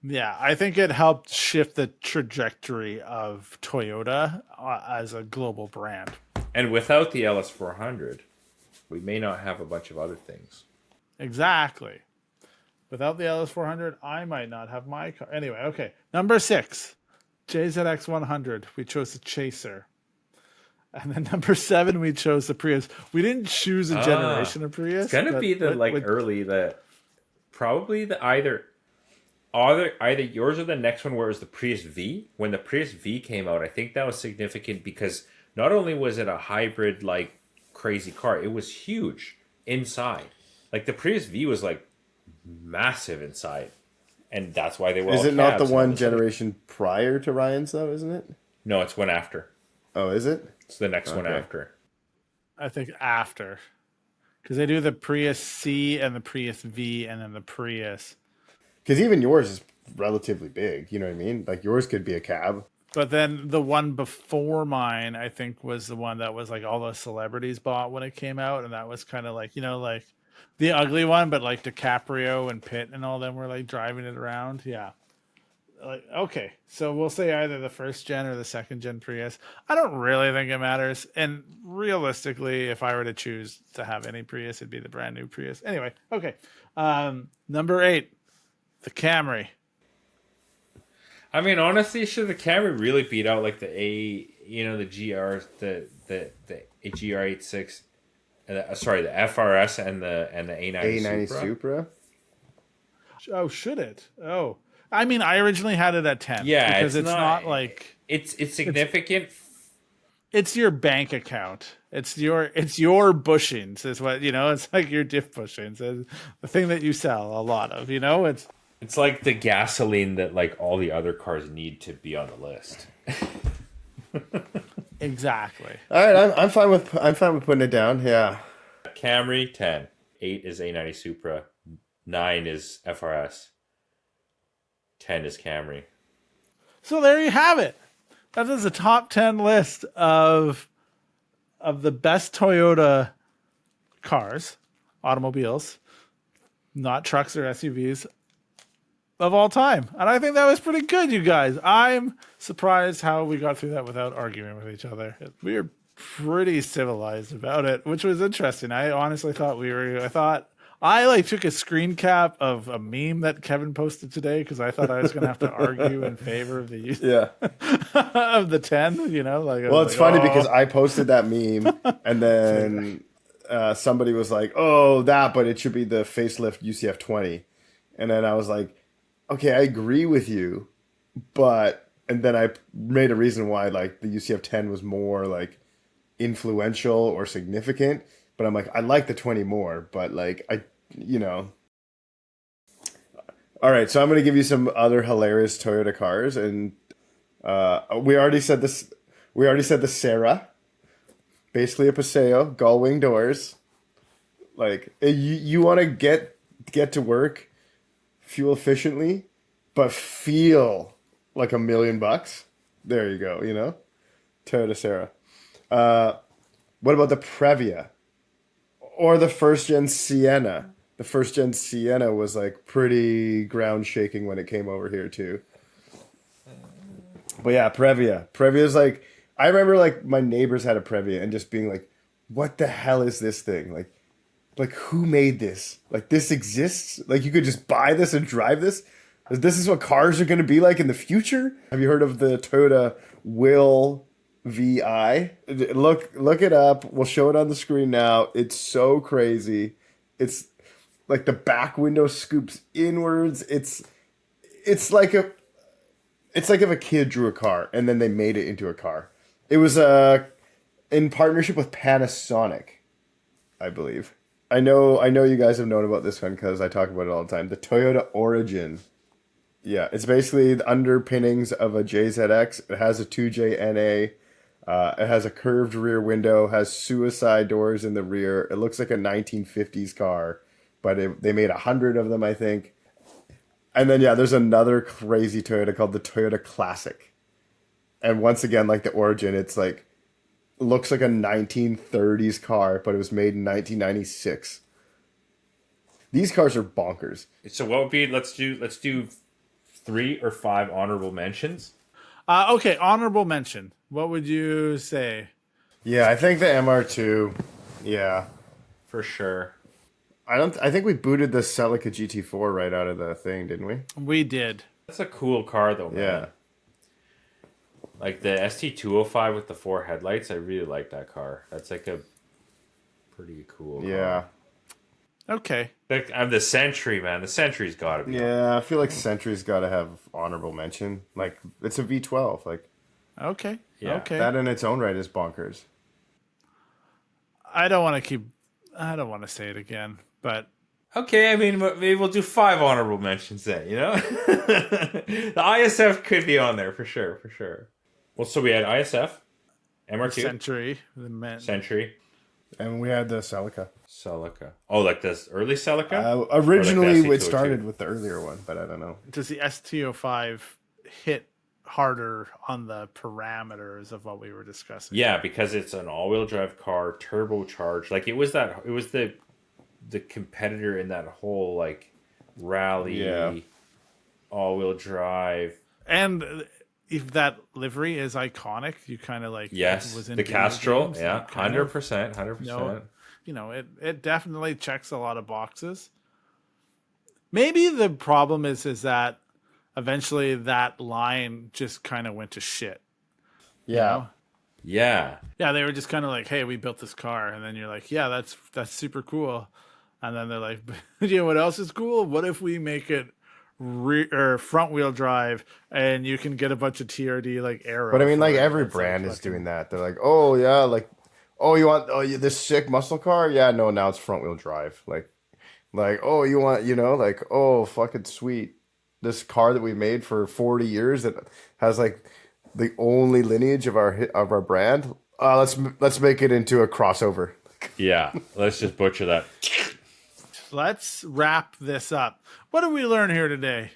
Yeah, I think it helped shift the trajectory of Toyota as a global brand.
And without the LS400, we may not have a bunch of other things.
Exactly. Without the LS400, I might not have my car. Anyway, okay. Number 6, JZX 100. We chose the Chaser. And then number 7, we chose the Prius. We didn't choose a generation of Prius.
It's gonna be the probably the either yours or the next one where it was the Prius V. When the Prius V came out, I think that was significant because not only was it a hybrid like crazy car, it was huge inside. Like the Prius V was like massive inside, and that's why they were.
Is it not the one generation prior to Ryan's though? Isn't it?
No, it's one after.
Oh, is it?
It's the next one after.
I think after, because they do the Prius C and the Prius V and then the Prius.
Because even yours is relatively big. You know what I mean? Like yours could be a cab.
But then the one before mine, I think, was the one that was like all the celebrities bought when it came out, and that was kind of like, you know, like the ugly one, but like DiCaprio and Pitt and all them were like driving it around. Yeah. Like, okay, so we'll say either the first gen or the second gen Prius. I don't really think it matters. And realistically, if I were to choose to have any Prius, it'd be the brand new Prius. Anyway, okay. Number 8, the Camry.
I mean, honestly, should the Camry really beat out like the the GR86, the FRS and the A90
Supra?
Oh, should it? Oh, I mean, I originally had it at 10.
Yeah,
because it's not like
it's significant.
It's your bank account. It's your bushings. Is what It's like your diff bushings. It's the thing that you sell a lot of.
It's like the gasoline that like all the other cars need to be on the list.
Exactly.
All right, I'm fine with putting it down. Yeah.
Camry 10, 8 is A90 Supra, 9 is FRS, 10 is Camry.
So there you have it. That is a top 10 list of the best Toyota cars, automobiles, not trucks or SUVs, of all time. And I think that was pretty good, you guys. I'm surprised how we got through that without arguing with each other. We were pretty civilized about it, which was interesting. I honestly thought I took a screen cap of a meme that Kevin posted today because I thought I was going to have to argue in favor of the use of the 10, Well,
it's funny because I posted that meme and then somebody was like, oh, but it should be the facelift UCF 20. And then I was like, okay, I agree with you, and then I made a reason why like the UCF 10 was more like influential or significant, but I'm like, I like the 20 more, but like all right, so I'm going to give you some other hilarious Toyota cars, and we already said this. We already said the Serra, basically a Paseo, gull wing doors. Like you want to get to work, fuel efficiently, but feel like $1 million. There you go. Toyota Serra. What about the Previa? Or the first gen Sienna. The first gen Sienna was like pretty ground shaking when it came over here too. But yeah, Previa. Previa's like, I remember like my neighbors had a Previa and just being like, what the hell is this thing? Like who made this? Like this exists? Like you could just buy this and drive this? This is what cars are going to be like in the future? Have you heard of the Toyota Will VI? Look it up. We'll show it on the screen now. It's so crazy. It's like the back window scoops inwards. It's like if a kid drew a car and then they made it into a car. It was in partnership with Panasonic, I believe. I know you guys have known about this one because I talk about it all the time. The Toyota Origin. Yeah, it's basically the underpinnings of a JZX. It has a 2JNA. It has a curved rear window, has suicide doors in the rear. It looks like a 1950s car, but they made 100 of them, I think. And then, yeah, there's another crazy Toyota called the Toyota Classic. And once again, like the Origin, it's like, looks like a 1930s car, but it was made in 1996. These cars are bonkers.
So what would be, let's do 3 or 5 honorable mentions.
Okay, honorable mention. What would you say?
Yeah, I think the MR2. Yeah,
For sure.
I think we booted the Celica GT4 right out of the thing, didn't we?
We did.
That's a cool car though, man.
Yeah.
Like the ST205 with the 4 headlights, I really like that car. That's like a pretty cool car.
Yeah.
Okay.
Like, I'm the Century, man. The Century's got to be.
Yeah, I feel like Century's got to have honorable mention. Like, it's a V12. Like,
Okay.
Yeah.
Okay.
that in its own right is bonkers.
I don't want to say it again, but
Okay, I mean, maybe we'll do 5 honorable mentions then, you know? The ISF could be on there for sure, for sure. Well, so we had ISF, MR2,
Century, the men.
Century,
And we had the Celica.
Celica. Oh, like this early Celica?
Originally,
Or like
it
the
started
ST202?
with the earlier one, but I don't know.
Does the ST05 hit harder on the parameters of what we were discussing?
Yeah, because it's an all-wheel drive car, turbocharged. Like, it was the competitor in that whole, like, rally,
Yeah.
all-wheel drive.
And if that livery is iconic, you kind of like
Yes,
was in
the
video
Castrol,
games,
yeah,
you kind of
100%, 100%.
know, it definitely checks a lot of boxes. Maybe the problem is that eventually that line just kind of went to shit.
Yeah.
know?
Yeah.
Yeah, they were just kind of like, "Hey, we built this car," and then you're like, "Yeah, that's super cool," and then they're like, "You know what else is cool? What if we make it or front wheel drive, and you can get a bunch of TRD like aero?"
But I mean,
for
like,
it.
every
It's
brand
like
is
fucking-
doing that. They're like, oh, yeah, like, oh, you want this sick muscle car? Yeah, no, now it's front wheel drive. Like, oh, you want, like, oh, fucking sweet. This car that we made for 40 years that has, like, the only lineage of our brand. Let's make it into a crossover.
Yeah. Let's just butcher that.
Let's wrap this up. What did we learn here today?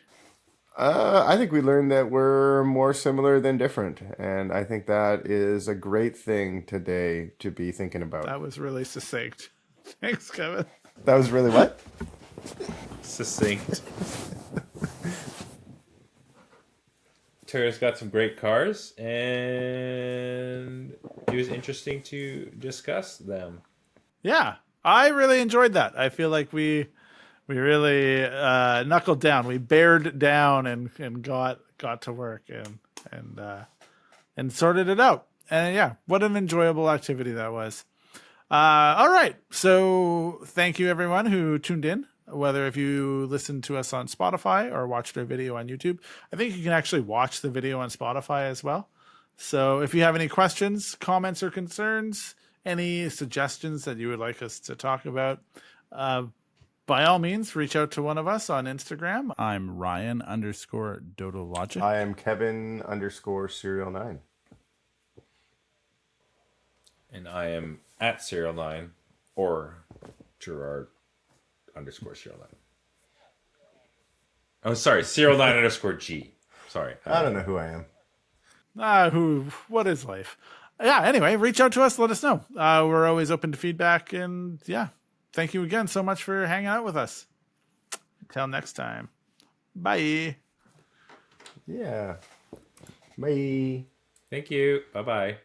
I think we learned that we're more similar than different, and I think that is a great thing today to be thinking about.
That was really succinct. Thanks, Kevin.
That was really what?
Succinct. Toyota's got some great cars, and it was interesting to discuss them.
Yeah, I really enjoyed that. I feel like we really knuckled down. We bared down and got to work and sorted it out. And yeah, what an enjoyable activity that was. All right, so thank you everyone who tuned in. Whether if you listened to us on Spotify or watched our video on YouTube, I think you can actually watch the video on Spotify as well. So if you have any questions, comments, or concerns, any suggestions that you would like us to talk about, by all means, reach out to one of us on Instagram. I'm Ryan_Dodologic.
I am Kevin_Serial9.
And I am at Serial9 or Gerard_Serial9. Oh, sorry, Serial9_G. Sorry.
I don't know who I am.
What is life? Yeah, anyway, reach out to us, let us know. We're always open to feedback, and yeah, thank you again so much for hanging out with us. Until next time. Bye.
Yeah. Bye.
Thank you. Bye-bye.